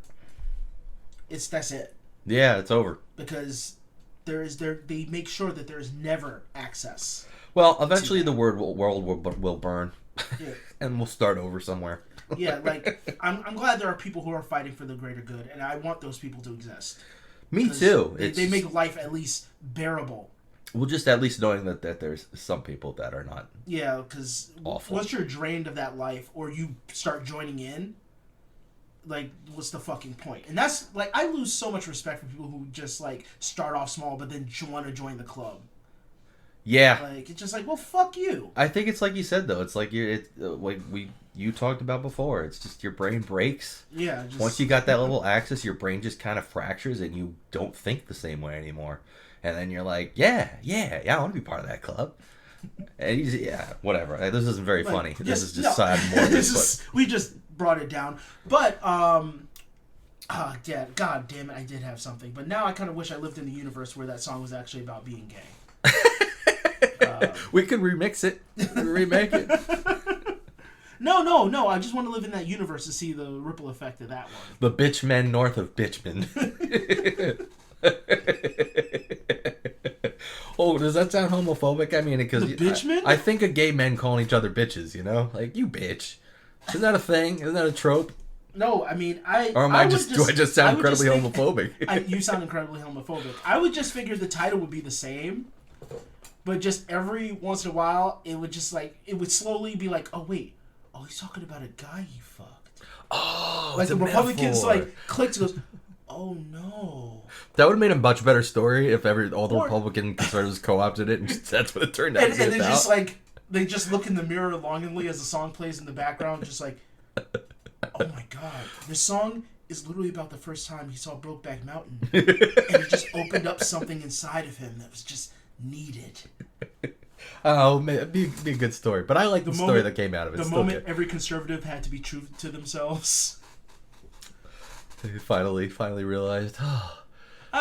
S3: that's it.
S2: Yeah, it's over.
S3: Because they make sure that there is never access.
S2: Well, eventually the world will burn,
S3: Yeah.
S2: and we'll start over somewhere.
S3: Yeah, like I'm glad there are people who are fighting for the greater good, and I want those people to exist.
S2: Me too.
S3: They make life at least bearable.
S2: Well, just at least knowing that there's some people that are not.
S3: Yeah, because once you're drained of that life, or you start joining in, like, what's the fucking point? And that's like, I lose so much respect for people who just like start off small, but then want to join the club.
S2: Yeah,
S3: like it's just like, well, fuck you.
S2: I think it's like you said though. It's like you talked about before. It's just your brain breaks.
S3: Yeah.
S2: Once you got that level of access, your brain just kind of fractures, and you don't think the same way anymore. And then you're like, yeah, I want to be part of that club. And whatever. This isn't very funny. This is just sad morbid.
S3: We just brought it down, but God damn it, I did have something. But now I kind of wish I lived in the universe where that song was actually about being gay.
S2: We could remix it, remake it.
S3: No. I just want to live in that universe to see the ripple effect of that one.
S2: The bitch men north of Richmond. Oh, does that sound homophobic? I mean, because I think of gay men calling each other bitches. You know, like you bitch. Isn't that a thing? Isn't that a trope?
S3: No, I mean,
S2: do I just sound incredibly homophobic?
S3: You sound incredibly homophobic. I would just figure the title would be the same, but just every once in a while, it would slowly be like, oh wait, he's talking about a guy he fucked.
S2: Oh,
S3: like
S2: it's
S3: the
S2: a
S3: Republicans
S2: metaphor.
S3: like clicks and goes, oh no.
S2: That would have made a much better story if all the Republican conservatives co-opted it, and that's what it turned out.
S3: And they just like they just look in the mirror longingly as the song plays in the background, just like, oh my god, this song is literally about the first time he saw Brokeback Mountain, and it just opened up something inside of him that was just needed.
S2: Oh man, it'd be a good story, but I like the story that came out of it.
S3: The moment every conservative had to be true to themselves.
S2: They finally realized,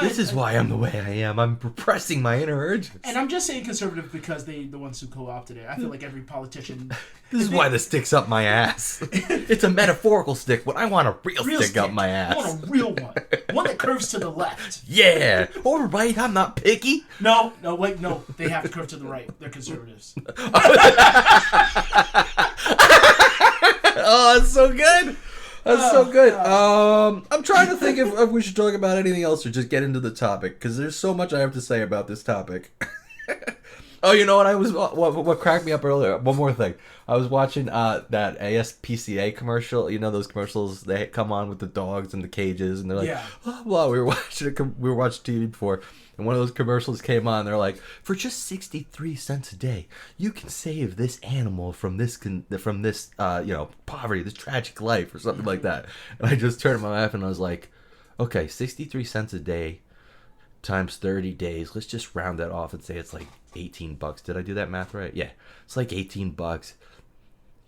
S2: this is why I'm the way I am. I'm repressing my inner urges.
S3: And I'm just saying conservative because the ones who co-opted it. I feel like every politician...
S2: This is why the stick's up my ass. It's a metaphorical stick, but I want a real stick up my ass.
S3: I want a real one. One that curves to the left.
S2: Yeah. Or right, I'm not picky.
S3: No. They have to curve to the right. They're conservatives.
S2: Oh, that's so good. That's so good. I'm trying to think if we should talk about anything else or just get into the topic, because there's so much I have to say about this topic. Oh, you know what? What cracked me up earlier? One more thing. I was watching that ASPCA commercial. You know those commercials? They come on with the dogs and the cages, and they're like, oh, well, we were watching TV before, and one of those commercials came on. They're like, for just 63 cents a day, you can save this animal from this poverty, this tragic life, or something like that. And I just turned to my wife and I was like, okay, 63 cents a day times 30 days. Let's just round that off and say it's like $18. Did I do that math right? Yeah, it's like $18.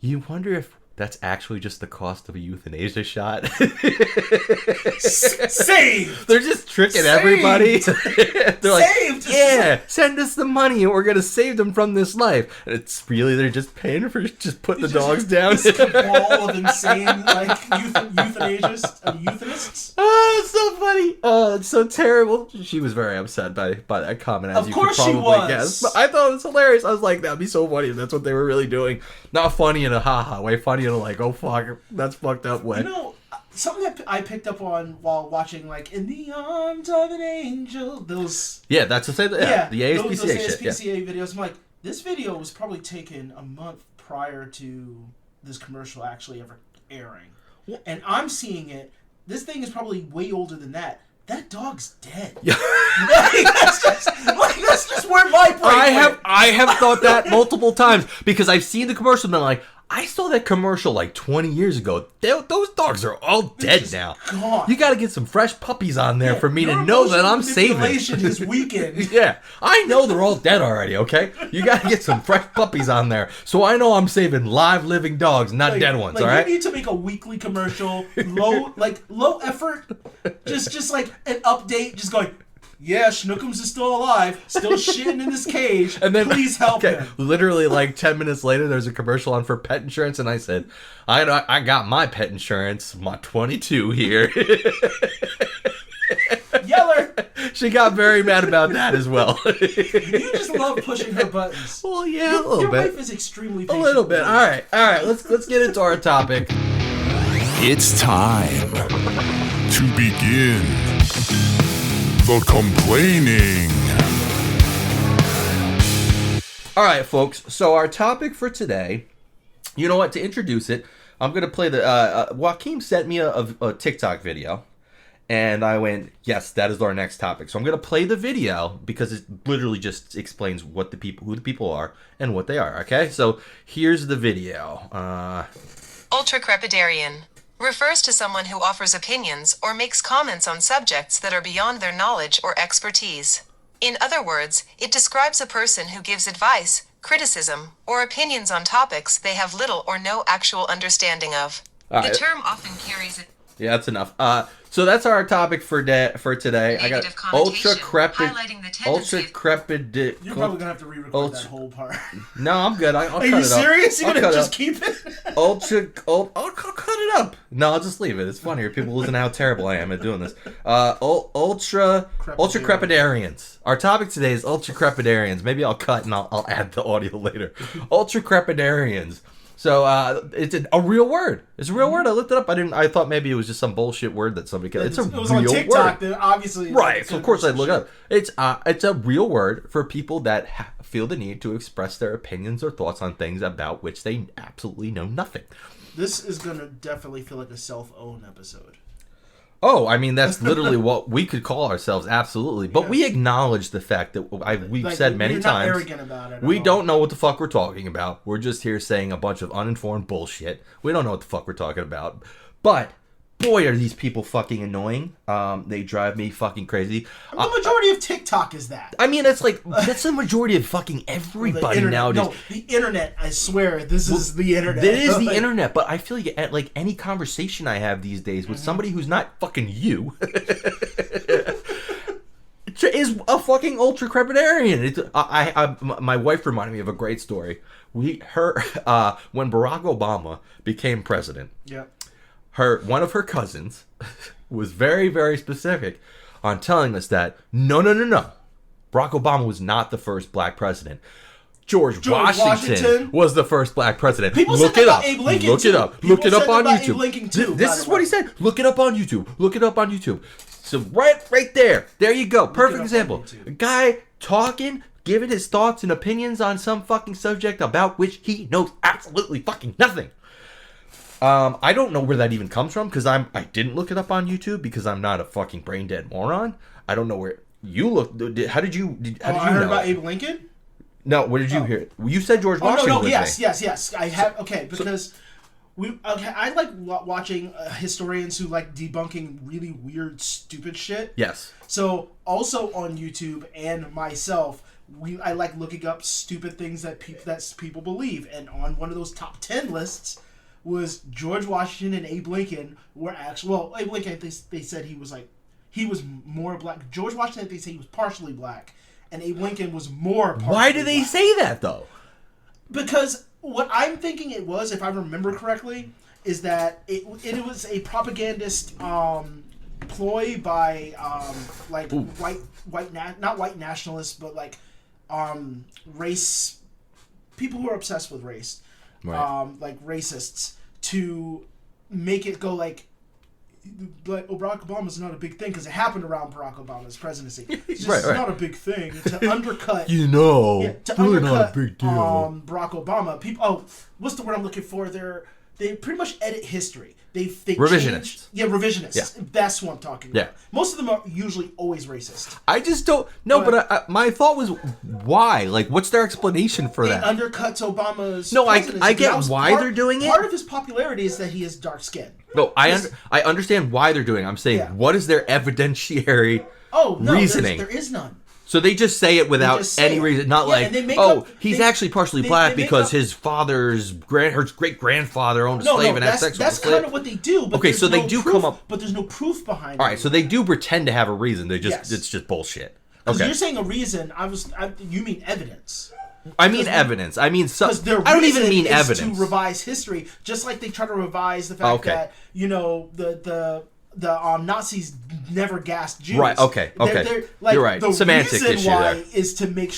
S2: You wonder if that's actually just the cost of a euthanasia shot.
S3: Saved!
S2: They're just tricking everybody. They're like, yeah, send us the money and we're going to save them from this life. And it's really, they're just paying for just putting the dogs down.
S3: This cabal of insane euthanists.
S2: Oh, it's so funny. Oh, it's so terrible. She was very upset by that comment, as you could probably guess. But I thought it was hilarious. I was like, that'd be so funny if that's what they were really doing. Not funny in a ha-ha way, funny in a like, oh fuck, that's fucked up way.
S3: You know, something that I picked up on while watching, like, In the Arms of an Angel, those...
S2: Yeah, that's the same, the ASPCA
S3: those
S2: shit.
S3: ASPCA videos. I'm like, this video was probably taken a month prior to this commercial actually ever airing. And I'm seeing it, this thing is probably way older than that. That dog's dead. Yeah. that's just where my brain went.
S2: I have thought that multiple times because I've seen the commercial and been like, I saw that commercial like 20 years ago. Those dogs are all dead now.
S3: Gone.
S2: You got to get some fresh puppies on there for me to
S3: Your
S2: know that I'm
S3: emotional
S2: saving.
S3: manipulation is weakened.
S2: Yeah, I know they're all dead already, okay? You got to get some fresh puppies on there so I know I'm saving live living dogs, not dead ones, all right?
S3: You need to make a weekly commercial, low effort, just like an update, just going, yeah, Schnookums is still alive, still shitting in his cage, and then please help him.
S2: Literally like 10 minutes later, there's a commercial on for pet insurance, and I said, I got my pet insurance, my 22 here.
S3: Yeller!
S2: She got very mad about that as well.
S3: You just love pushing her buttons.
S2: Well, yeah, a little
S3: Your
S2: bit.
S3: wife is extremely
S2: A
S3: patient.
S2: little bit. All right. Let's get into our topic.
S5: It's time to begin the complaining.
S2: All right, folks. So our topic for today, you know what? To introduce it, I'm gonna play the. Joaquin sent me a TikTok video, and I went, yes, that is our next topic. So I'm gonna play the video because it literally just explains who the people are, and what they are. Okay, so here's the video.
S6: Ultracrepidarian refers to someone who offers opinions or makes comments on subjects that are beyond their knowledge or expertise. In other words, it describes a person who gives advice, criticism, or opinions on topics they have little or no actual understanding of. The term often carries
S2: Yeah, that's enough. So that's our topic for today. I got
S6: Negative connotation,
S2: ultracrepid.
S6: highlighting the tendency of-
S2: Ultracrepid.
S3: You're probably gonna have to re-record that whole part.
S2: No, I'm good. I'll
S3: Are
S2: cut
S3: you
S2: it up.
S3: serious? You're
S2: I'll
S3: gonna
S2: cut it
S3: just
S2: up.
S3: keep it?
S2: I'll cut it up. No, I'll just leave it. It's funnier. People listen to how terrible I am at doing this. Ultracrepidarians. Our topic today is ultracrepidarians. Maybe I'll cut and I'll add the audio later. Ultracrepidarians. So it's a real word. It's a real word. I looked it up. I thought maybe it was just some bullshit word that somebody. It
S3: was on TikTok. Then obviously,
S2: right? So of course I'd look it up. It's a real word for people that feel the need to express their opinions or thoughts on things about which they absolutely know nothing.
S3: This is gonna definitely feel like a self-own episode.
S2: Oh, I mean, that's literally what we could call ourselves, absolutely. But we acknowledge the fact that we've said many times,
S3: not arrogant about it.
S2: We don't know what the fuck we're talking about. We're just here saying a bunch of uninformed bullshit. We don't know what the fuck we're talking about. But, boy, are these people fucking annoying. They drive me fucking crazy.
S3: The majority of TikTok is that.
S2: I mean, that's the majority of fucking everybody nowadays.
S3: No, the internet, I swear, this is the internet.
S2: It is the internet, but I feel like any conversation I have these days with somebody who's not fucking you is a fucking ultracrepidarian. My wife reminded me of a great story. When Barack Obama became president.
S3: Yeah.
S2: One of her cousins was very, very specific on telling us that no, Barack Obama was not the first black president. George Washington was the first black president.
S3: People
S2: Look
S3: said
S2: it
S3: that
S2: up.
S3: about Abe Lincoln,
S2: Look it
S3: too.
S2: up.
S3: People
S2: Look it up
S3: said
S2: on
S3: that about
S2: YouTube.
S3: Abe Lincoln, too,
S2: This
S3: by
S2: is
S3: the
S2: what
S3: way.
S2: he said. Look it up on YouTube. Look it up on YouTube. So right there. There you go. Perfect
S3: up
S2: example.
S3: on YouTube.
S2: A guy talking, giving his thoughts and opinions on some fucking subject about which he knows absolutely fucking nothing. I don't know where that even comes from because I didn't look it up on YouTube because I'm not a fucking brain dead moron. I don't know where you looked. How did you
S3: I
S2: know
S3: heard about
S2: it?
S3: Abe Lincoln.
S2: No, where did you hear it? You said George Washington.
S3: No,
S2: was
S3: yes. I have because I like watching historians who like debunking really weird, stupid shit.
S2: Yes.
S3: So also on YouTube and myself, I like looking up stupid things that people believe, and on one of those top 10 lists was George Washington and Abe Lincoln were actually. Well, Abe Lincoln, they said he was more black. George Washington, they say he was partially black, and Abe Lincoln was more partially
S2: Why do they
S3: black.
S2: say that though?
S3: Because what I'm thinking it was, if I remember correctly, is that it was a propagandist ploy by not white nationalists, but like race people who are obsessed with race,
S2: Right.
S3: like racists, to make it go like Barack Obama's not a big thing because it happened around Barack Obama's presidency. It's just
S2: Right.
S3: not a big thing to undercut.
S2: Really
S3: Barack Obama. People. Oh, what's the word I'm looking for? they pretty much edit history. They
S2: Revisionists.
S3: Revisionists.
S2: Yeah.
S3: That's what I'm talking about.
S2: Yeah.
S3: Most of them are usually always racist.
S2: I just don't. No, but my thought was, why? Like, what's their explanation for that?
S3: It undercuts Obama's.
S2: No,
S3: presidency.
S2: I get
S3: That was
S2: why they're doing it.
S3: Part of his popularity is that he has dark skin.
S2: No, I understand why they're doing it. I'm saying, what is their evidentiary reasoning?
S3: There is none.
S2: So they just say it without any reason, not he's actually partially black because his father's her great grandfather owned a slave and had sex with a slave.
S3: That's kind of what they do. But
S2: okay, so they do
S3: proof,
S2: come up,
S3: but there's no proof behind it.
S2: All right, so they do pretend to have a reason. They just it's just bullshit.
S3: Because
S2: okay,
S3: you're saying a reason. You mean evidence.
S2: I mean evidence. I mean I don't even mean evidence.
S3: To revise history, just like they try to revise the fact that the Nazis never gassed Jews.
S2: Right. Okay. They're, you're right.
S3: The
S2: semantic
S3: reason
S2: issue
S3: why
S2: there
S3: is to make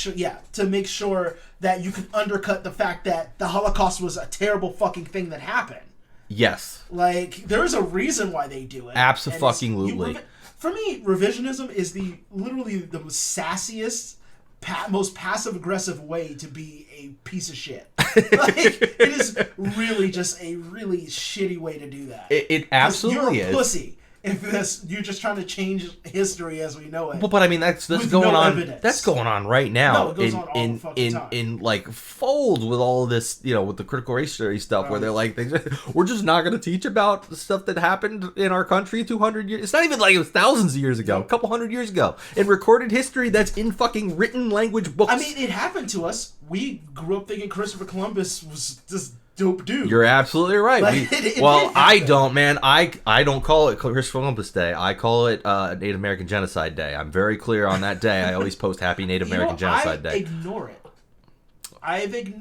S3: sure that you can undercut the fact that the Holocaust was a terrible fucking thing that happened.
S2: Yes.
S3: Like there's a reason why they do it.
S2: Absolutely.
S3: For me, revisionism is literally the sassiest, most passive aggressive way to be a piece of shit. Like, it is really just a really shitty way to do that.
S2: It absolutely
S3: you're a
S2: is.
S3: Pussy. If you're just trying to change history as we know it.
S2: Well, but I mean that's going on. Evidence. That's going on right now.
S3: No, it goes on all the fucking time.
S2: In like folds with all of this, with the critical race theory stuff, right. Where they're like, we're just not going to teach about the stuff that happened in our country 200 years. It's not even like it was thousands of years ago, a couple hundred years ago, in recorded history that's in fucking written language books.
S3: I mean, it happened to us. We grew up thinking Christopher Columbus was just dope dude.
S2: You're absolutely right. I don't, man. I don't call it Christopher Columbus Day. I call it Native American Genocide Day. I'm very clear on that day. I always post Happy Native American Genocide Day.
S3: Ignore it.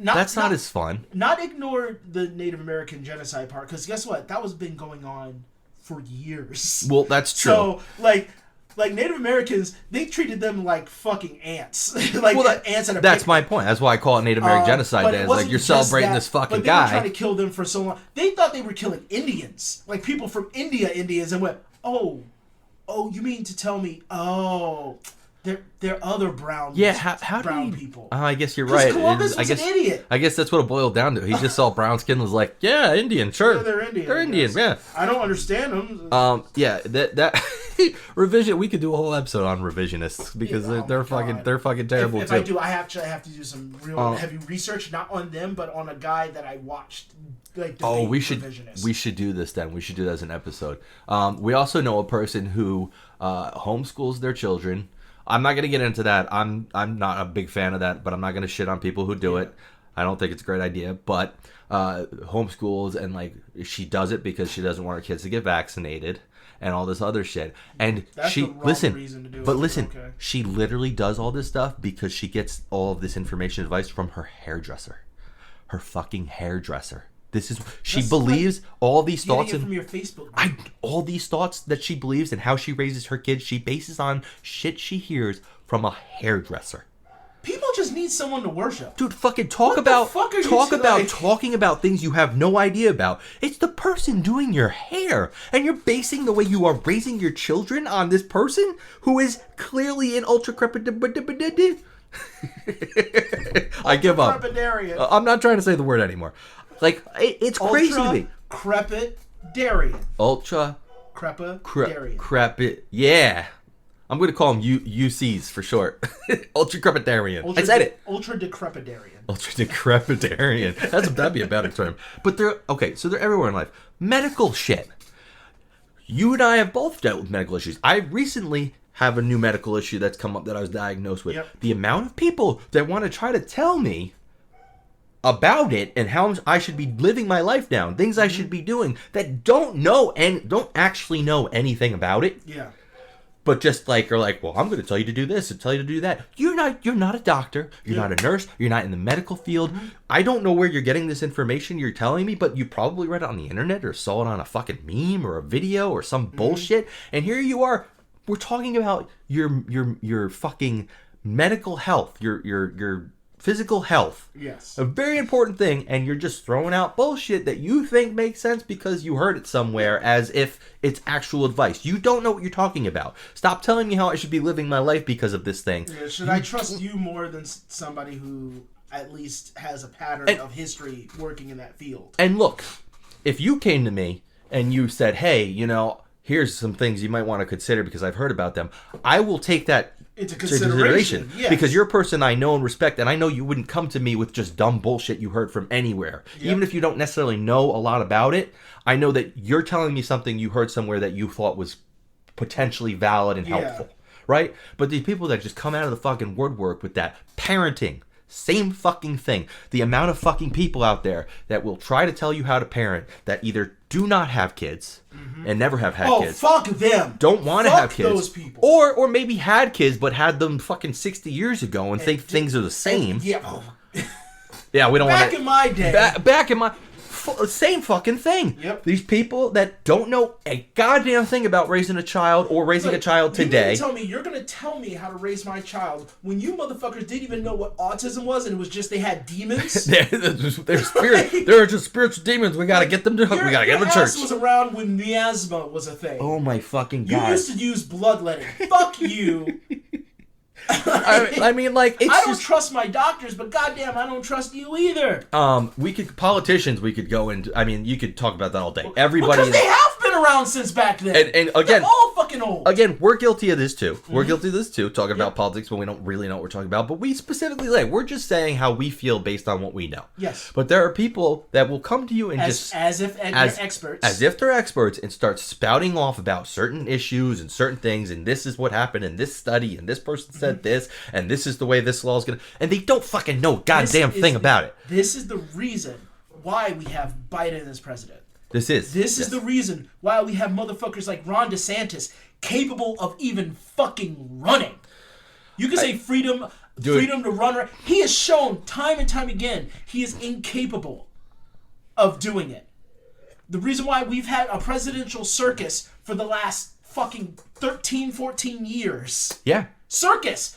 S2: That's not as fun.
S3: Not ignore the Native American Genocide part, because guess what? That was been going on for years.
S2: Well, that's true.
S3: So, like Native Americans, they treated them like fucking ants. Ants at a
S2: That's
S3: picnic.
S2: my point. That's why I call it Native American Genocide Day. It's like you're celebrating this fucking guy.
S3: They were trying to kill them for so long. They thought they were killing Indians. Like people from Indians, and went, oh, you mean to tell me, they're other brown people.
S2: I guess you're right.
S3: Columbus was an idiot.
S2: I guess that's what it boiled down to. He just saw brown skin and was like, yeah, Indian, sure.
S3: Yeah, they're Indian.
S2: They're Indian, yeah.
S3: I don't understand them.
S2: That revision. We could do a whole episode on revisionists because they're fucking terrible
S3: if
S2: too.
S3: I do, I have to do some real heavy research, not on them, but on a guy that I watched.
S2: We should do this then. We should do that as an episode. We also know a person who homeschools their children. I'm not going to get into that. I'm not a big fan of that, but I'm not going to shit on people who do it. I don't think it's a great idea, but homeschools, and she does it because she doesn't want her kids to get vaccinated and all this other shit. And
S3: that's
S2: she
S3: the wrong reason to do it.
S2: She literally does all this stuff because she gets all of this information advice from her hairdresser. Her fucking hairdresser. She believes all these thoughts
S3: from your Facebook.
S2: All these thoughts that she believes and how she raises her kids, she bases on shit she hears from a hairdresser.
S3: People just need someone to worship.
S2: Dude, fucking talking about things you have no idea about. It's the person doing your hair, and you're basing the way you are raising your children on this person who is clearly an ultracrepidarian. I give up. I'm not trying to say the word anymore. It's crazy to me.
S3: Crepidarian.
S2: Crepidarian. Yeah. I'm going to call them UCs for short. Ultracrepidarian. I said it.
S3: Ultra-decrepidarian.
S2: Ultra-decrepidarian. That'd be a better term. But they're everywhere in life. Medical shit. You and I have both dealt with medical issues. I recently have a new medical issue that's come up that I was diagnosed with. Yep. The amount of people that want to try to tell me about it and how I should be living my life now, things I should be doing, that don't know and don't actually know anything about it.
S3: Yeah.
S2: But just are like, well, I'm going to tell you to do this and tell you to do that. You're not a doctor. You're not a nurse. You're not in the medical field. Mm-hmm. I don't know where you're getting this information you're telling me, but you probably read it on the internet or saw it on a fucking meme or a video or some bullshit. And here you are. We're talking about your fucking medical health, your physical health.
S3: Yes.
S2: A very important thing, and you're just throwing out bullshit that you think makes sense because you heard it somewhere as if it's actual advice. You don't know what you're talking about. Stop telling me how I should be living my life because of this thing.
S3: Yeah, should I trust you more than somebody who at least has a pattern of history working in that field?
S2: And look, if you came to me and you said, hey, here's some things you might want to consider because I've heard about them, I will take that
S3: into consideration. Yes.
S2: Because you're a person I know and respect, and I know you wouldn't come to me with just dumb bullshit you heard from anywhere. Yep. Even if you don't necessarily know a lot about it, I know that you're telling me something you heard somewhere that you thought was potentially valid and helpful. Right? But these people that just come out of the fucking woodwork with that parenting, same fucking thing. The amount of fucking people out there that will try to tell you how to parent that either do not have kids and never have had kids.
S3: Oh, fuck them.
S2: Don't want to have kids.
S3: Those people.
S2: Or maybe had kids but had them fucking 60 years ago and think things are the same.
S3: Yeah.
S2: Yeah, we don't want to.
S3: Back in my day.
S2: Back in my... Same fucking thing.
S3: Yep.
S2: These people that don't know a goddamn thing about raising a child or raising a child today.
S3: You're gonna tell me how to raise my child when you motherfuckers didn't even know what autism was, and it was just they had demons.
S2: They're spirit. They're just spiritual demons. We gotta get them to. We gotta get them to church.
S3: Your ass was around when miasma was a thing.
S2: Oh my fucking god!
S3: You used to use bloodletting. Fuck you.
S2: I mean, like, it's
S3: I don't trust my doctors, but goddamn, I don't trust you either.
S2: Politicians, we could go into. I mean, you could talk about that all day. Everybody,
S3: because they have been around since back then.
S2: And again,
S3: they're all fucking old.
S2: Again, we're guilty of this too. We're guilty of this too. Talking about politics when we don't really know what we're talking about, but we specifically we're just saying how we feel based on what we know.
S3: Yes.
S2: But there are people that will come to you and
S3: as if they're experts,
S2: as if they're experts, and start spouting off about certain issues and certain things, and this is what happened in this study, and this person said this, and this is the way this law is gonna, and they don't fucking know goddamn thing about it.
S3: This is the reason why we have Biden as president.
S2: This is
S3: the reason why we have motherfuckers like Ron DeSantis capable of even fucking running. You can say freedom to run. He has shown time and time again he is incapable of doing it. The reason why we've had a presidential circus for the last fucking 13, 14 years.
S2: Yeah.
S3: Circus,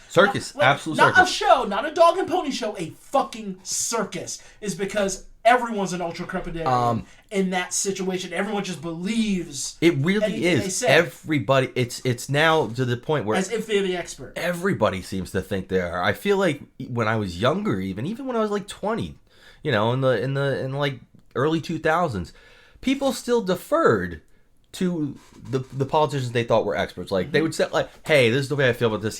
S2: absolute
S3: not
S2: circus.
S3: a show, not a dog and pony show, a fucking circus, is because everyone's an ultracrepidarian in that situation. Everyone just believes
S2: it really is.
S3: They say.
S2: Everybody, it's now to the point where
S3: as if they're the expert.
S2: Everybody seems to think they are. I feel like when I was younger, even when I was like 20, in like early 2000s, people still deferred to the politicians they thought were experts. Like, they would say, like, hey, this is the way I feel about this,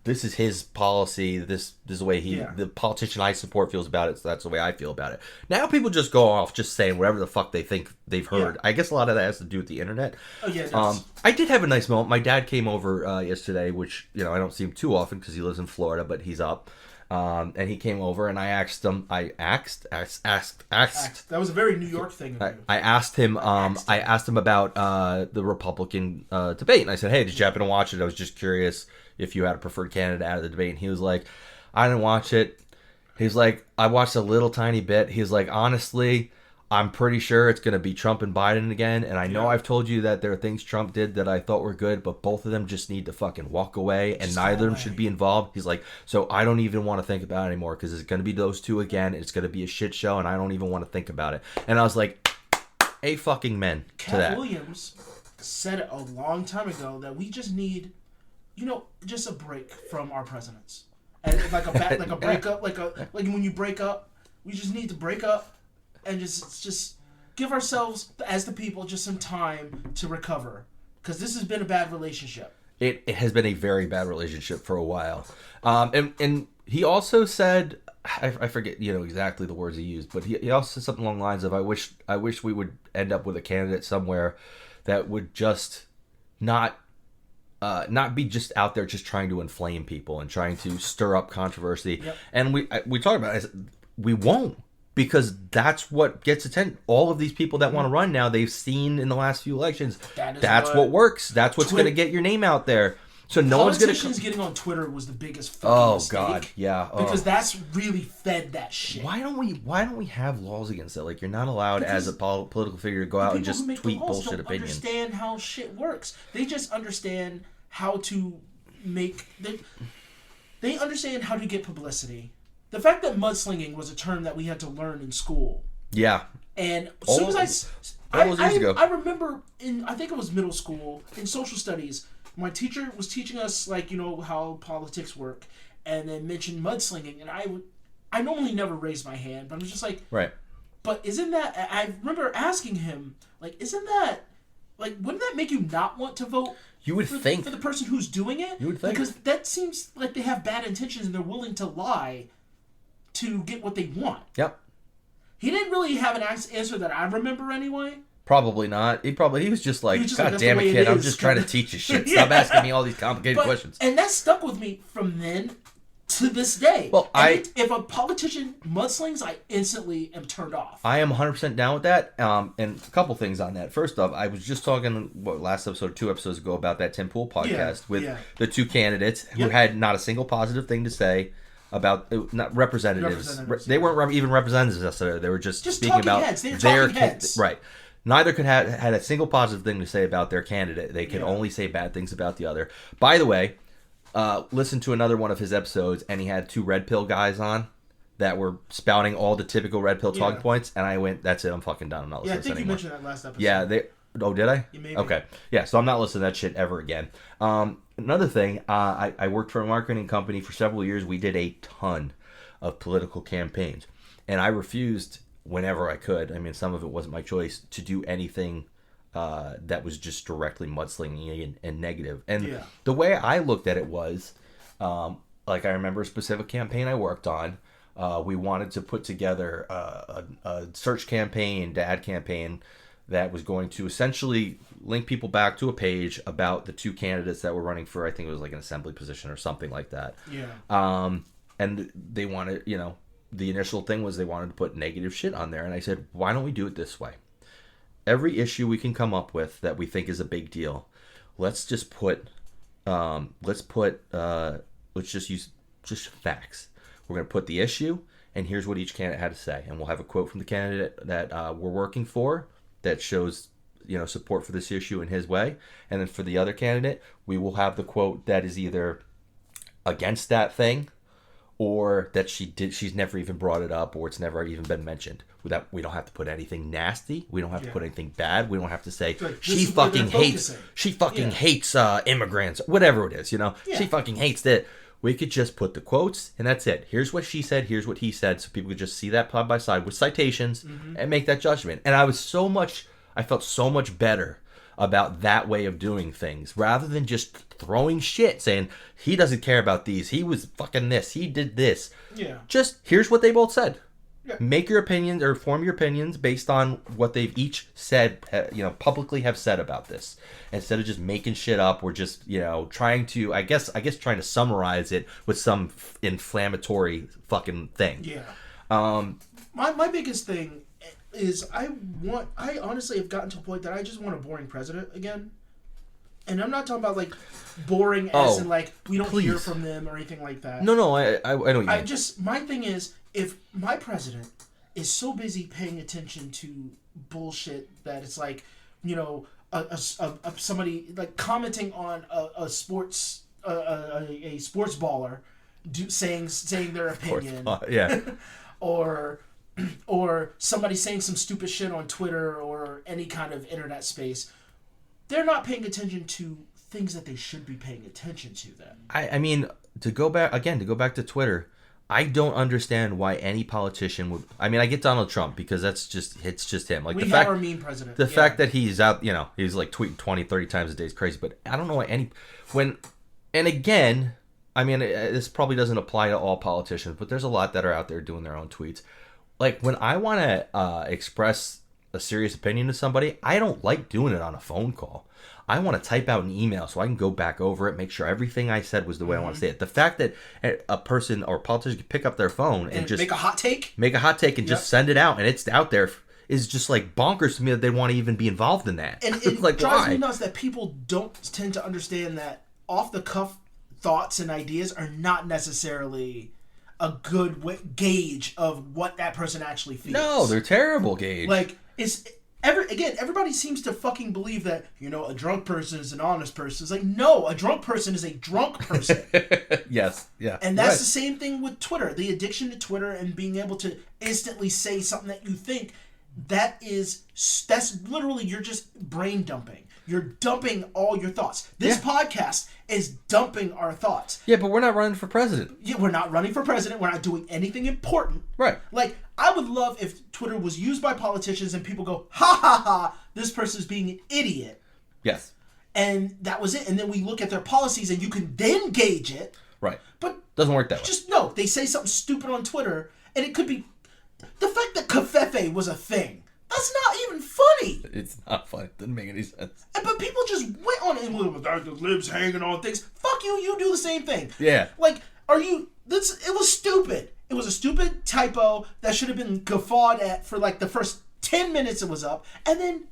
S2: this is his policy, this is the way the politician I support feels about it, so that's the way I feel about it. Now people just go off just saying whatever the fuck they think they've heard. I guess a lot of that has to do with the internet.
S3: Oh, yeah, it does.
S2: I did have a nice moment. My dad came over yesterday, which, I don't see him too often because he lives in Florida, but he's up. And he came over, and I asked him. Asked.
S3: That was a very New York thing.
S2: I asked him. I asked him about the Republican debate, and I said, "Hey, did you happen to watch it? I was just curious if you had a preferred candidate out of the debate." And he was like, "I didn't watch it." He's like, "I watched a little tiny bit." He's like, "Honestly, I'm pretty sure it's going to be Trump and Biden again. And I know I've told you that there are things Trump did that I thought were good, but both of them just need to fucking walk away, and neither of them should be involved." He's like, "So I don't even want to think about it anymore because it's going to be those two again. It's going to be a shit show, and I don't even want to think about it." And I was like, a fucking men to that.
S3: Cat Williams said it a long time ago that we just need, just a break from our presidents. And like a breakup, like when you break up, we just need to break up. And just give ourselves, as the people, just some time to recover. Because this has been a bad relationship.
S2: It has been a very bad relationship for a while. And he also said, I forget exactly the words he used, but he also said something along the lines of, I wish we would end up with a candidate somewhere that would just not be just out there just trying to inflame people and trying to stir up controversy. Yep. And we talked about it. We won't. Because that's what gets attention. All of these people that want to run now, they've seen in the last few elections. That's what works. That's what's going to get your name out there. So no one's going to.
S3: Politicians getting on Twitter was the biggest fucking mistake. Oh god,
S2: yeah.
S3: Because that's really fed that shit.
S2: Why don't we have laws against that? Like, you're not allowed as a political figure to go out and just tweet bullshit opinions. They
S3: understand how shit works. They just understand how to make. They understand how to get publicity. The fact that mudslinging was a term that we had to learn in school.
S2: Yeah.
S3: And as soon as I remember I think it was middle school, in social studies, my teacher was teaching us, how politics work, and then mentioned mudslinging, and I normally never raise my hand, but I was just like,
S2: right.
S3: But isn't that... I remember asking him, like, isn't that... Like, wouldn't that make you not want to vote?
S2: You would think.
S3: For the person who's doing it?
S2: You would think.
S3: Because that seems like they have bad intentions and they're willing to lie to get what they want.
S2: Yep.
S3: He didn't really have an answer that I remember anyway.
S2: Probably not. He was just like, God damn it, kid, I'm just trying to teach you shit. Stop asking me all these complicated questions.
S3: And that stuck with me from then to this day.
S2: Well,
S3: if a politician mudslings, I instantly am turned off.
S2: I am 100% down with that. And a couple things on that. First off, I was just talking last episode, 2 episodes ago, about that Tim Pool podcast with the 2 candidates who had not a single positive thing to say about not representatives. They weren't even representatives necessarily. They were just speaking about
S3: heads. Their heads.
S2: Right. Neither could had a single positive thing to say about their candidate. They could only say bad things about the other. By the way, listen to another one of his episodes, and he had 2 red pill guys on that were spouting all the typical red pill talking points, and I went, that's it, I'm fucking done. I'm not listening to this anymore.
S3: I think you mentioned that last episode.
S2: Yeah, oh, did I?
S3: Maybe.
S2: Okay. Yeah, so I'm not listening to that shit ever again. Another thing, I worked for a marketing company for several years. We did a ton of political campaigns, and I refused whenever I could. I mean, some of it wasn't my choice to do anything that was just directly mudslinging and negative. And the way I looked at it was, like I remember a specific campaign I worked on. We wanted to put together a search campaign, ad campaign that was going to essentially link people back to a page about the 2 candidates that were running for, I think it was like an assembly position or something like that.
S3: Yeah.
S2: And they wanted, the initial thing was they wanted to put negative shit on there. And I said, why don't we do it this way? Every issue we can come up with that we think is a big deal, let's just put, let's just use just facts. We're going to put the issue, and here's what each candidate had to say. And we'll have a quote from the candidate that we're working for that shows, support for this issue in his way. And then for the other candidate, we will have the quote that is either against that thing, or that she's never even brought it up, or it's never even been mentioned. Without, we don't have to put anything nasty. We don't have to put anything bad. We don't have to say she fucking hates immigrants, whatever it is. She fucking hates that. We could just put the quotes, and that's it. Here's what she said. Here's what he said, so people could just see that side by side with citations and make that judgment. And I felt so much better about that way of doing things, rather than just throwing shit, saying he doesn't care about these, he was fucking this, he did this. Yeah. Just here's what they both said. Yeah. Make your opinions, or form your opinions based on what they've each said, publicly have said about this. Instead of just making shit up, or just trying to, I guess trying to summarize it with some inflammatory fucking thing.
S3: Yeah. My biggest thing is I honestly have gotten to a point that I just want a boring president again. And I'm not talking about like boring as in like we don't hear from them or anything like that.
S2: No, I know what you mean.
S3: My thing is, if my president is so busy paying attention to bullshit that it's like, somebody like commenting on a sports baller saying their opinion, or somebody saying some stupid shit on Twitter or any kind of internet space, they're not paying attention to things that they should be paying attention to then.
S2: I mean, to go back to Twitter, I don't understand why any politician would. I mean, I get Donald Trump because it's just him. Like,
S3: we have our meme president.
S2: The fact that he's out, he's like tweeting 20, 30 times a day is crazy. But I don't know why and again, I mean, this probably doesn't apply to all politicians, but there's a lot that are out there doing their own tweets. Like, when I want to express a serious opinion to somebody, I don't like doing it on a phone call. I want to type out an email so I can go back over it, make sure everything I said was the way I want to say it. The fact that a person or a politician can pick up their phone and just
S3: make a hot take and
S2: just send it out, and it's out there, is just like bonkers to me that they want to even be involved in that.
S3: And it
S2: like,
S3: drives me nuts that people don't tend to understand that off the cuff thoughts and ideas are not necessarily a good gauge of what that person actually feels.
S2: No, they're terrible gauge.
S3: Like, everybody seems to fucking believe that, a drunk person is an honest person. It's like, no, a drunk person is a drunk person.
S2: Yes, yeah.
S3: And that's the same thing with Twitter. The addiction to Twitter and being able to instantly say something that you think, that's literally, you're just brain dumping. You're dumping all your thoughts. This podcast is dumping our thoughts.
S2: Yeah, but we're not running for president.
S3: Yeah, we're not running for president. We're not doing anything important.
S2: Right.
S3: Like, I would love if Twitter was used by politicians and people go, ha ha ha, this person's being an idiot.
S2: Yes.
S3: And that was it. And then we look at their policies and you can then gauge it.
S2: Right.
S3: But
S2: doesn't work that way.
S3: Just no, they say something stupid on Twitter and it could be the fact that covfefe was a thing. That's not even funny.
S2: It's not funny. It doesn't make any sense.
S3: But people just went on it and were like, the libs hanging on things. Fuck you, you do the same thing.
S2: Yeah.
S3: Like, it was stupid. It was a stupid typo that should have been guffawed at for like the first 10 minutes it was up, and then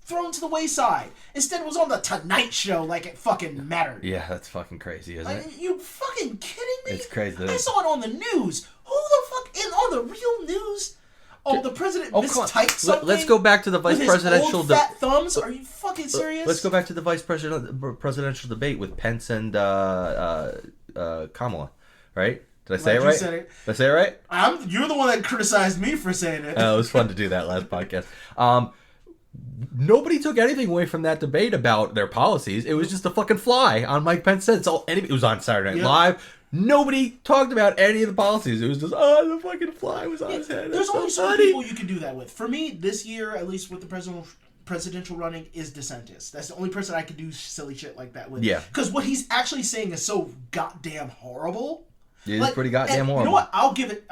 S3: thrown to the wayside. Instead, it was on the Tonight Show like it fucking mattered.
S2: Yeah, that's fucking crazy, isn't it?
S3: You fucking kidding me?
S2: It's crazy.
S3: I saw it on the news. Who the fuck, on the real news? Oh, the president mistyped something.
S2: Let's go back to the vice presidential
S3: debate. Fat thumbs? Are you fucking serious?
S2: Let's go back to the presidential debate with Pence and Kamala. Right? Did I say it right? Did I say it right?
S3: You're the one that criticized me for saying it.
S2: It was fun to do that last podcast. Nobody took anything away from that debate about their policies. It was just a fucking fly on Mike Pence said. It was on Saturday Night Live. Nobody talked about any of the policies. It was just, the fucking fly was on his head.
S3: There's only certain people you can do that with. For me, this year, at least with the presidential running, is DeSantis. That's the only person I could do silly shit like that with.
S2: Yeah.
S3: Because what he's actually saying is so goddamn horrible.
S2: It is pretty goddamn horrible.
S3: You know what? I'll give it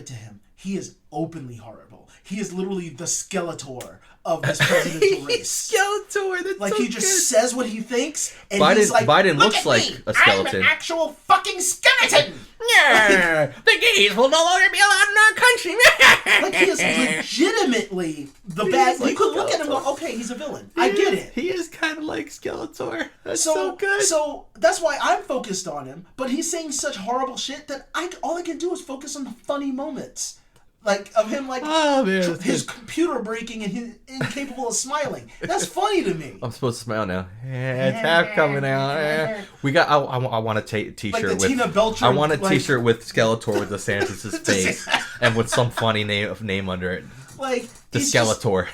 S3: to him. He is openly horrible. He is literally the Skeletor of this presidential race.
S2: Skeletor, that's
S3: like
S2: so
S3: he just
S2: good.
S3: says what he thinks, and
S2: Biden,
S3: he's like,
S2: Biden
S3: look
S2: looks
S3: at
S2: like
S3: me.
S2: a skeleton.
S3: I'm an actual fucking skeleton.
S2: Yeah, the gays will no longer be allowed in our country.
S3: Like he is legitimately the bad. You could look at him and go, okay, he's a villain. I get it.
S2: He is kind of like Skeletor. That's so good.
S3: So that's why I'm focused on him. But he's saying such horrible shit that all I can do is focus on the funny moments. Like, of him, like, his computer breaking and he's incapable of smiling. That's funny to me.
S2: I'm supposed to smile now. Yeah, it's half coming out. We got, I want a t-shirt
S3: like
S2: with,
S3: Tina Belcher,
S2: I want a t-shirt with Skeletor with DeSantis' face and with some funny name under it.
S3: Like,
S2: the Skeletor.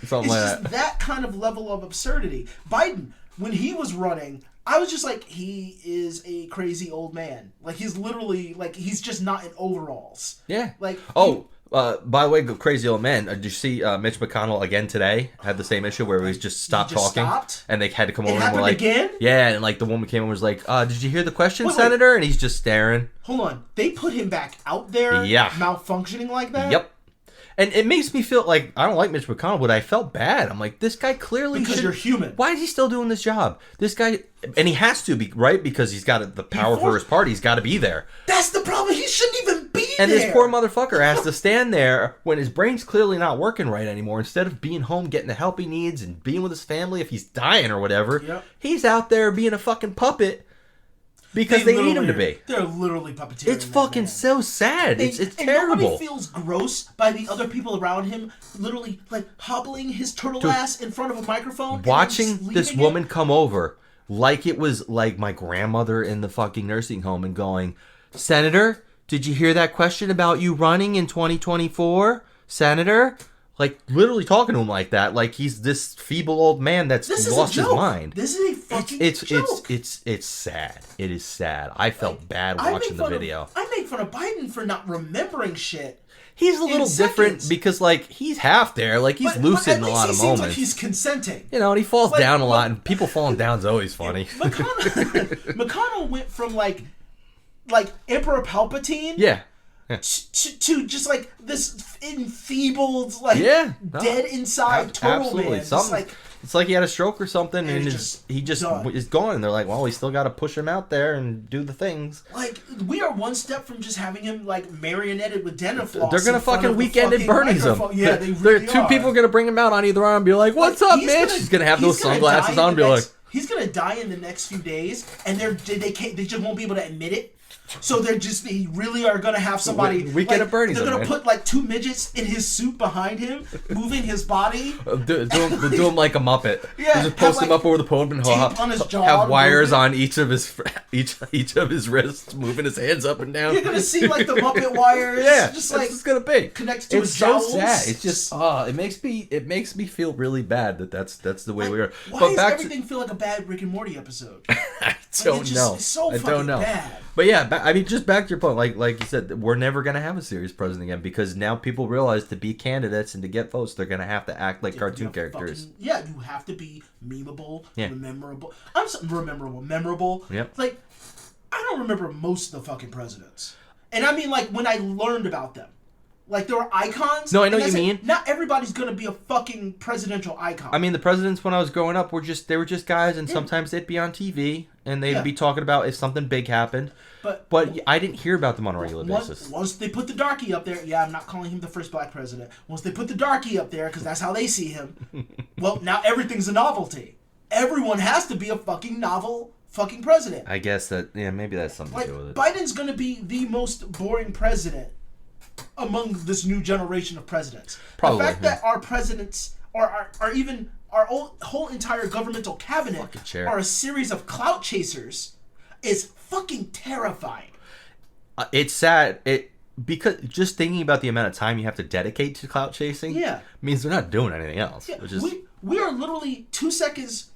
S2: Something like that.
S3: That kind of level of absurdity. Biden, when he was running, I was just like, he is a crazy old man. Like, he's literally, like, he's just not in overalls.
S2: Yeah.
S3: Like,
S2: by the way, crazy old man, did you see Mitch McConnell again today? Had the same issue where he just stopped talking. And they had to come over and were like,
S3: again?
S2: Yeah, and like the woman came over and was like, did you hear the question, Senator? And he's just staring.
S3: Hold on. They put him back out there malfunctioning like that?
S2: Yep. And it makes me feel like, I don't like Mitch McConnell, but I felt bad. I'm like, this guy clearly
S3: Because you're human.
S2: Why is he still doing this job? This guy, and he has to be, right? Because he's got the power for his party. He's got to be there.
S3: That's the problem. He shouldn't even be
S2: and
S3: there.
S2: This poor motherfucker has to stand there when his brain's clearly not working right anymore. Instead of being home, getting the help he needs, and being with his family if he's dying or whatever, he's out there being a fucking puppet. Because they need him to be.
S3: They're literally puppeteering.
S2: It's fucking so sad. It's terrible.
S3: Nobody feels gross by the other people around him, literally like hobbling his turtle ass in front of a microphone.
S2: Watching this woman come over like it was like my grandmother in the fucking nursing home and going, Senator, did you hear that question about you running in 2024? Senator? Like, literally talking to him like that, like he's this feeble old man that's lost his mind.
S3: This is a fucking joke.
S2: It's sad. It is sad. I felt bad watching the video.
S3: I make fun of Biden for not remembering shit.
S2: He's a little different because, like, he's half there. Like, he's lucid in a lot of moments.
S3: Like he's consenting.
S2: You know, and he falls down a lot, and people falling down is always funny.
S3: McConnell went from, like Emperor Palpatine.
S2: Yeah.
S3: To just like this enfeebled, like dead inside turtle man.
S2: It's like he had a stroke or something, and he just is gone. And they're like, well, we still got to push him out there and do the things.
S3: Like, we are one step from just having him like marionetted with dental floss.
S2: They're gonna fucking weekend at Bernie's him.
S3: Yeah, they really
S2: two people are gonna bring him out on either arm and be like, "What's up, Mitch?" He's gonna have those sunglasses on and be like,
S3: he's gonna die in the next few days, and they just won't be able to admit it. So they really are gonna have somebody.
S2: Weekend at Bernie's.
S3: They're gonna put like 2 midgets in his suit behind him, moving his body.
S2: Do him like a Muppet.
S3: Yeah,
S2: Just post him up over the podium and
S3: tape on his jaw,
S2: have wires
S3: moving.
S2: on each of his wrists, moving his hands up and down.
S3: You're gonna see like the Muppet wires.
S2: Yeah,
S3: just
S2: that's
S3: like
S2: just gonna be.
S3: connects to
S2: It's
S3: his
S2: so
S3: jowls.
S2: sad. It's just it makes me feel really bad that's the way we are.
S3: Why
S2: But
S3: does
S2: back
S3: everything feel like a bad Rick and Morty episode?
S2: I don't know.
S3: It's so
S2: I
S3: fucking
S2: don't know.
S3: bad.
S2: But yeah, I mean, just back to your point, like you said, we're never gonna have a serious president again because now people realize to be candidates and to get votes, they're gonna have to act like cartoon characters.
S3: You have to be memeable,
S2: Yeah.
S3: memorable. Memorable.
S2: Yep.
S3: Like, I don't remember most of the fucking presidents, and I mean, like when I learned about them, like there were icons.
S2: No, I know
S3: and
S2: what you mean.
S3: Not everybody's gonna be a fucking presidential icon.
S2: I mean, the presidents when I was growing up were just guys, and sometimes they'd be on TV and they'd be talking about if something big happened. But I didn't hear about them on a regular basis.
S3: Once they put the darkie up there, I'm not calling him the first black president. Once they put the darkie up there, because that's how they see him, well, now everything's a novelty. Everyone has to be a fucking novel fucking president.
S2: I guess maybe that's something
S3: Like,
S2: to do with it.
S3: Biden's going to be the most boring president among this new generation of presidents.
S2: Probably,
S3: the fact that our presidents are even our whole entire governmental cabinet are a series of clout chasers is fucking terrifying.
S2: It's sad. Because just thinking about the amount of time you have to dedicate to clout chasing means they're not doing anything else.
S3: Yeah,
S2: Which is...
S3: we are literally 2 seconds,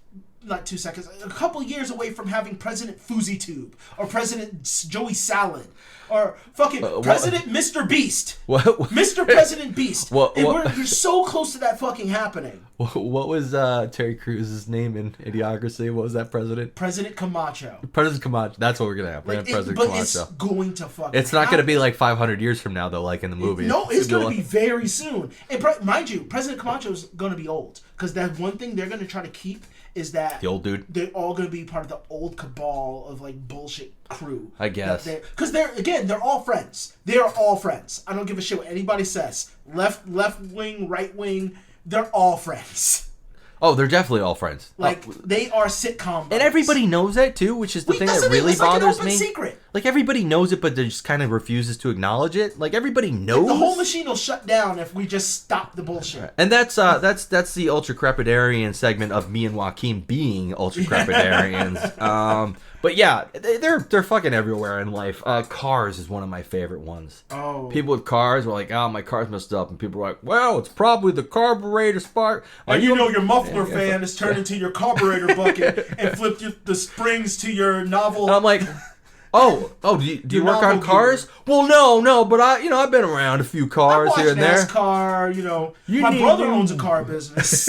S3: not 2 seconds, a couple years away from having President Fousey Tube or President Joey Salad or fucking President Mr. Beast. Mr. President Beast. We're so close to that fucking happening.
S2: What was Terry Crews's name in Idiocracy? What was that president?
S3: President Camacho.
S2: President Camacho. That's what we're going to have. President Camacho.
S3: It's going to fucking
S2: It's not going to be like 500 years from now, though, like in the movie.
S3: No, it's going to be very soon. And mind you, President Camacho is going to be old. Because that one thing they're going to try to keep is that...
S2: The old dude?
S3: They're all going to be part of the old cabal of, like, bullshit crew.
S2: I guess.
S3: Because they're all friends. They are all friends. I don't give a shit what anybody says. Left wing, right wing, they're all friends.
S2: Oh, they're definitely all friends.
S3: Like, they are sitcom buddies.
S2: And everybody knows that, too, which is the thing that really bothers me.
S3: Secret.
S2: Like, everybody knows it, but they just kind of refuses to acknowledge it. Like, everybody knows.
S3: The whole machine will shut down if we just stop the bullshit.
S2: And that's the Ultracrepidarian segment of me and Joaquin being Ultracrepidarians. But yeah, they're fucking everywhere in life. Cars is one of my favorite ones.
S3: Oh.
S2: People with cars were like, my car's messed up. And people were like, well, it's probably the carburetor spark.
S3: And you know your muffler fan has turned into your carburetor bucket and flipped the springs to your novel.
S2: And I'm like... Oh, do you work on cars?
S3: Gear.
S2: Well, no, but I've been around a few cars here and there.
S3: NASCAR, my brother owns a car business.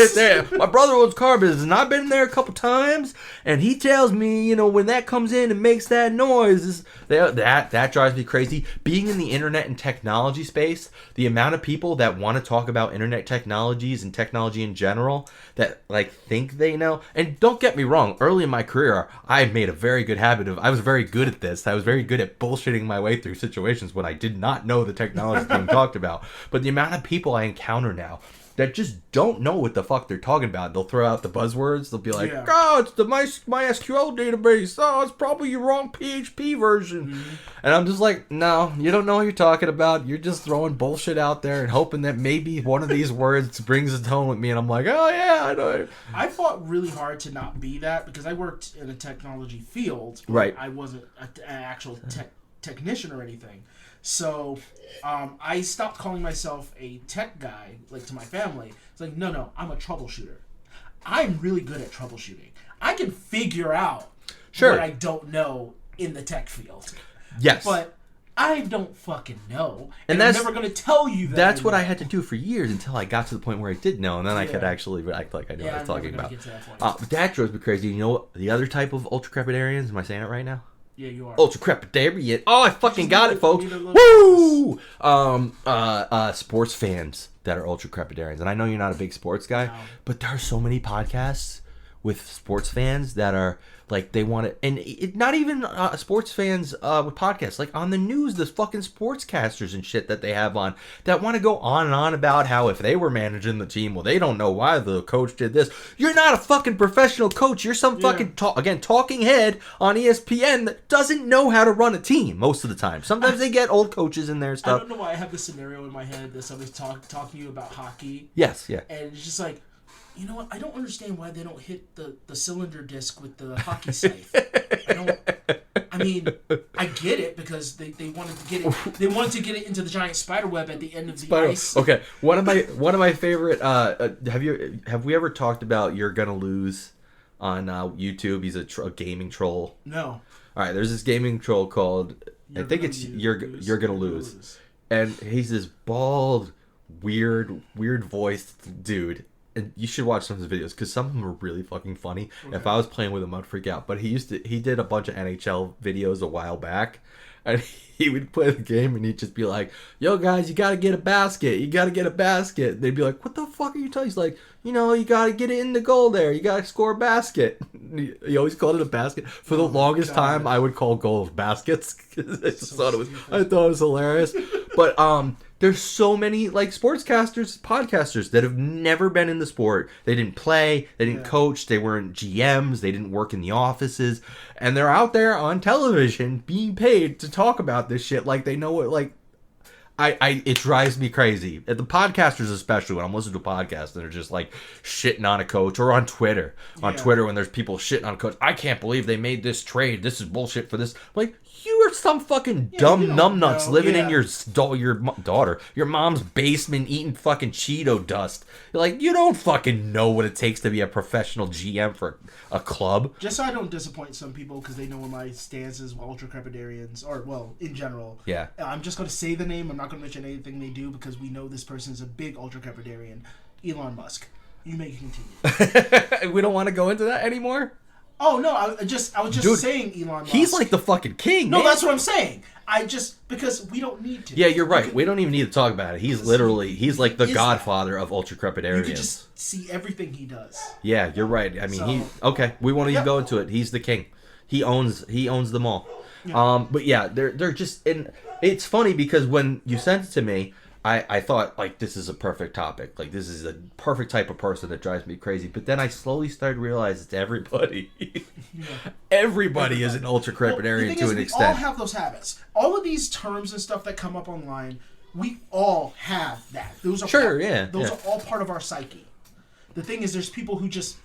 S2: My brother owns a car business, and I've been there a couple times, and he tells me, when that comes in and makes that noise, that drives me crazy. Being in the internet and technology space, the amount of people that want to talk about internet technologies and technology in general that like think they know, and don't get me wrong, early in my career, I made a very good habit I was very good at this. I was very good at bullshitting my way through situations when I did not know the technology being talked about. But the amount of people I encounter now that just don't know what the fuck they're talking about. They'll throw out the buzzwords. They'll be like, oh, it's the MySQL database. Oh, it's probably your wrong PHP version. Mm-hmm. And I'm just like, no, you don't know what you're talking about. You're just throwing bullshit out there and hoping that maybe one of these words brings a tone with me. And I'm like, oh, yeah, I know.
S3: I fought really hard to not be that because I worked in a technology field.
S2: Right.
S3: I wasn't an actual technician or anything. So I stopped calling myself a tech guy, like to my family. It's like, no, I'm a troubleshooter. I'm really good at troubleshooting. I can figure out what I don't know in the tech field.
S2: Yes.
S3: But I don't fucking know. And I'm never going to tell you that.
S2: That's what I had to do for years until I got to the point where I did know, and then I could actually act like I knew what I was talking about. That drives me crazy. You know the other type of ultracrepidarians? Am I saying it right now?
S3: Yeah, you are.
S2: Ultracrepidarian. Oh, I fucking got it, folks. Woo! Sports fans that are ultracrepidarians. And I know you're not a big sports guy, but there are so many podcasts with sports fans that are like they want to, and not even sports fans with podcasts, like on the news, the fucking sportscasters and shit that they have on that want to go on and on about how if they were managing the team, well, they don't know why the coach did this. You're not a fucking professional coach. You're some fucking talking head on ESPN that doesn't know how to run a team most of the time. Sometimes they get old coaches in there and stuff.
S3: I don't know why I have this scenario in my head that somebody's talking to you about hockey.
S2: Yes, yeah.
S3: And it's just like, you know what? I don't understand why they don't hit the cylinder disc with the hockey scythe. I mean, I get it because they wanted to get it. They wanted to get it into the giant spider web at the end of the ice.
S2: Okay, one of my favorite. Have we ever talked about You're Gonna Lose on YouTube? He's a gaming troll.
S3: No.
S2: All right, there's this gaming troll called I think it's You're Gonna Lose, and he's this bald, weird voiced dude. And you should watch some of his videos because some of them are really fucking funny. Okay. If I was playing with him, I'd freak out. But he did a bunch of NHL videos a while back, and he would play the game and he'd just be like, "Yo guys, you gotta get a basket. You gotta get a basket." And they'd be like, "What the fuck are you talking?" He's like, "You know, you gotta get it in the goal there. You gotta score a basket." He always called it a basket. For the longest time, I would call goals baskets because I just thought it was hilarious. But there's so many like sportscasters, podcasters that have never been in the sport. They didn't play, they didn't coach, they weren't GMs, they didn't work in the offices, and they're out there on television being paid to talk about this shit like they know it. Like, it drives me crazy. The podcasters, especially when I'm listening to a podcast and they're just like shitting on a coach, or on Twitter. On Twitter, when there's people shitting on a coach, I can't believe they made this trade. This is bullshit for this. Like, you are some fucking dumb numbnuts living in your daughter, your mom's basement eating fucking Cheeto dust. Like, you don't fucking know what it takes to be a professional GM for a club.
S3: Just so I don't disappoint some people because they know what my stance is, Ultracrepidarians, or, well, in general.
S2: Yeah.
S3: I'm just going to say the name. I'm not going to mention anything they do because we know this person is a big Ultracrepidarian. Elon Musk. You may continue.
S2: We don't want to go into that anymore?
S3: Oh, no, I was just saying Elon Musk.
S2: He's like the fucking king,
S3: No,
S2: man.
S3: that's what I'm saying. Because we don't need to.
S2: Yeah, you're right. We don't even need to talk about it. He's like the godfather of Ultracrepidarians.
S3: You can just see everything he does.
S2: Yeah, you're right. I mean, we won't even go into it. He's the king. He owns them all. Yeah. But yeah, they're just, and it's funny because when you sent it to me, I thought, like, this is a perfect topic. Like, this is a perfect type of person that drives me crazy. But then I slowly started to realize it's everybody. Everybody is an Ultracrepidarian to an extent.
S3: We all have those habits. All of these terms and stuff that come up online, we all have that. Those are Those are all part of our psyche. The thing is, there's people who just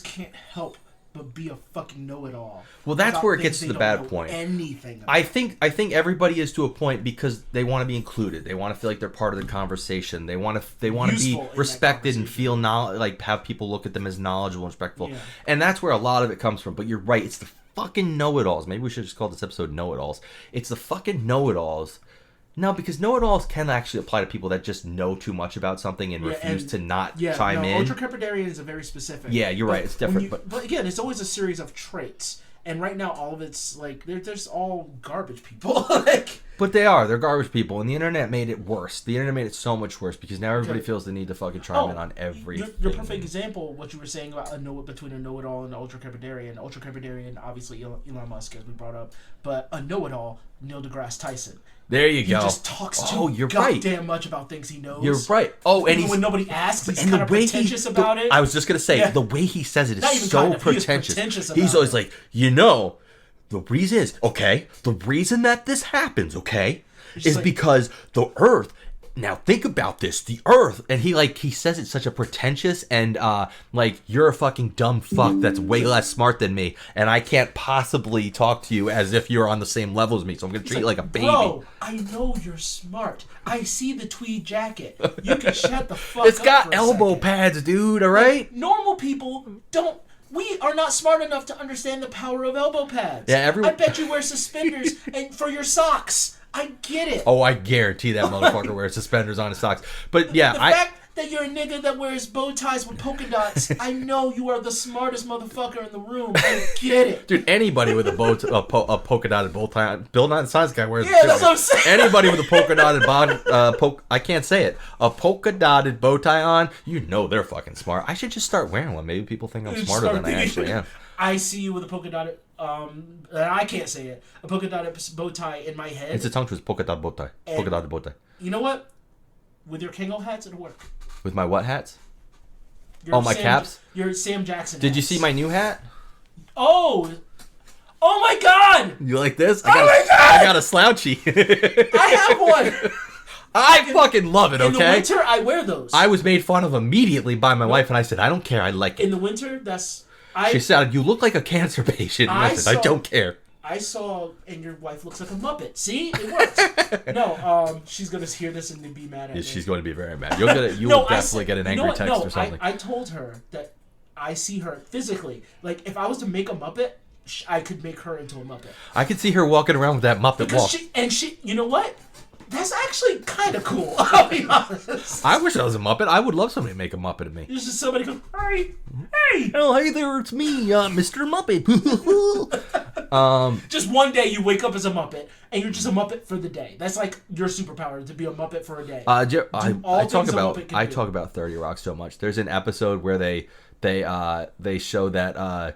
S3: can't help but be a fucking know-it-all.
S2: Well, that's where it gets to the bad point.
S3: Anything.
S2: I think everybody is to a point because they want to be included. They want to feel like they're part of the conversation. They want to be respected and feel like have people look at them as knowledgeable and respectful. Yeah. And that's where a lot of it comes from. But you're right. It's the fucking know-it-alls. Maybe we should just call this episode know-it-alls. It's the fucking know-it-alls. No, because know-it-alls can actually apply to people that just know too much about something and refuse to not chime in.
S3: Ultracrepidarian is a very specific.
S2: Yeah, you're right. It's different.
S3: But again, it's always a series of traits. And right now, all of it's like, there's all garbage people.
S2: But they are. They're garbage people. And the internet made it worse. The internet made it so much worse because now everybody feels the need to fucking chime in on everything.
S3: Your perfect example, what you were saying about between a know-it-all and an Ultracrepidarian. Ultracrepidarian, obviously Elon Musk, as we brought up. But a know-it-all, Neil deGrasse Tyson.
S2: There you go.
S3: He just talks too goddamn much about things he knows.
S2: You're right. Oh, and
S3: when nobody asks, he's kind of pretentious about it.
S2: I was just going to say, the way he says it is so pretentious. He's always like, the reason is, the reason that this happens, is because the Earth, now think about this, the Earth, and he says it's such a pretentious and you're a fucking dumb fuck that's way less smart than me, and I can't possibly talk to you as if you're on the same level as me, so I'm gonna treat you like a baby.
S3: Bro, I know you're smart. I see the tweed jacket. You can shut the fuck up.
S2: It's got elbow pads, dude, alright?
S3: Normal people don't. We are not smart enough to understand the power of elbow pads.
S2: Yeah,
S3: I bet you wear suspenders and for your socks. I get it.
S2: Oh, I guarantee that motherfucker wears suspenders on his socks. But yeah,
S3: that you're a nigga that wears bow ties with polka dots. I know you are the smartest motherfucker in the room. I get it.
S2: Dude, anybody with a polka dotted bow tie, Bill Nye the Science Guy wears.
S3: Yeah, that's what I'm saying.
S2: Anybody with a polka dotted I can't say it. A polka dotted bow tie on, you know they're fucking smart. I should just start wearing one. Maybe people think I'm smarter than I actually am.
S3: I see you with a polka dotted. I can't say it. A polka dotted bow tie in my head.
S2: It's a tongue twist. Polka dotted bow tie. Polka dotted bow tie.
S3: You know what? With your Kango hats, it'll work.
S2: With my what hats?
S3: Your
S2: my caps?
S3: Your Sam Jackson
S2: Did
S3: hats.
S2: you see my new hat?
S3: Oh my God!
S2: You like this?
S3: my God!
S2: I got a slouchy.
S3: I have one.
S2: I fucking love it, okay?
S3: In the winter, I wear those.
S2: I was made fun of immediately by my wife, and I said, I don't care. I like it.
S3: In the winter,
S2: She said, you look like a cancer patient. And I said, I don't care.
S3: I saw, and your wife looks like a Muppet. See? It worked. No, she's going to hear this and be mad at me.
S2: She's going to be very mad. You will definitely get an angry text or something.
S3: I told her that I see her physically. Like, if I was to make a Muppet, I could make her into a Muppet.
S2: I could see her walking around with that Muppet walk.
S3: She, you know what? That's actually kind of cool, I'll be honest.
S2: I wish I was a Muppet. I would love somebody to make a Muppet of me.
S3: There's just somebody goes, hey!
S2: Oh, hey there, it's me, Mr. Muppet.
S3: Just one day you wake up as a Muppet, and you're just a Muppet for the day. That's like your superpower, to be a Muppet for a day.
S2: I talk about 30 Rock so much. There's an episode where they show that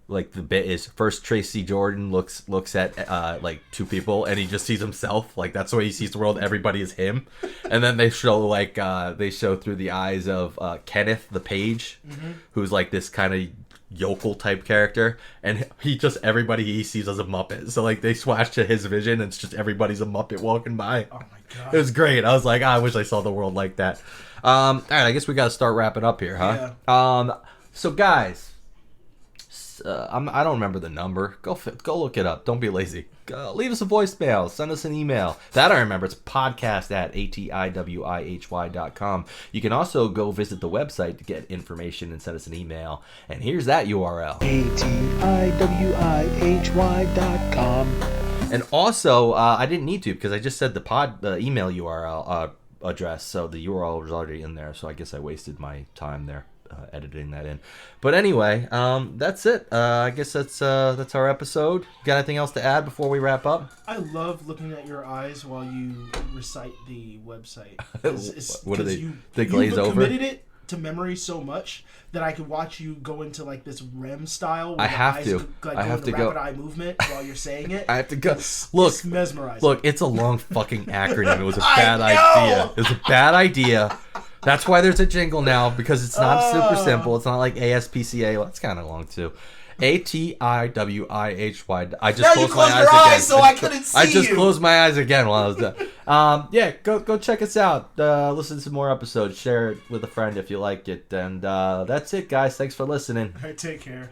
S2: like the bit is first Tracy Jordan looks at like two people and he just sees himself, like that's the way he sees the world, everybody is him. And then they show through the eyes of Kenneth the page, who's like this kind of yokel type character, and everybody he sees as a Muppet. So like they swatch to his vision and it's just everybody's a Muppet walking by.
S3: Oh my God.
S2: It was great. I was like, I wish I saw the world like that. All right, I guess we got to start wrapping up here, huh?
S3: Yeah.
S2: So guys, I don't remember the number. Go look it up. Don't be lazy. Leave us a voicemail. Send us an email. That I remember. It's podcast@atiwihy.com. You can also go visit the website to get information and send us an email. And here's that URL.
S7: atiwihy.com.
S2: And also, I didn't need to because I just said the email URL address, so the URL was already in there. So I guess I wasted my time there. Editing that in, but anyway, that's it. I guess that's our episode. Got anything else to add before we wrap up?
S3: I love looking at your eyes while you recite the website.
S2: What do they glaze over?
S3: You committed it to memory so much that I could watch you go into like this REM style. Where
S2: I have to.
S3: Like,
S2: I have to go.
S3: rapid eye movement while you're saying it.
S2: I have to go.
S3: It's mesmerizing.
S2: Look, it's a long fucking acronym. It was a bad idea. It was a bad idea. That's why there's a jingle now, because it's not super simple. It's not like ASPCA. Well, that's kind of long too. ATIWIHY. I just
S3: now
S2: closed
S3: you
S2: my
S3: closed
S2: eyes
S3: your
S2: again.
S3: eyes so I couldn't see
S2: I just
S3: you.
S2: closed my eyes again while I was done. Yeah, go check us out. Listen to some more episodes. Share it with a friend if you like it. And that's it, guys. Thanks for listening.
S3: All right, take care.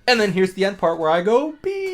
S2: And then here's the end part where I go beep.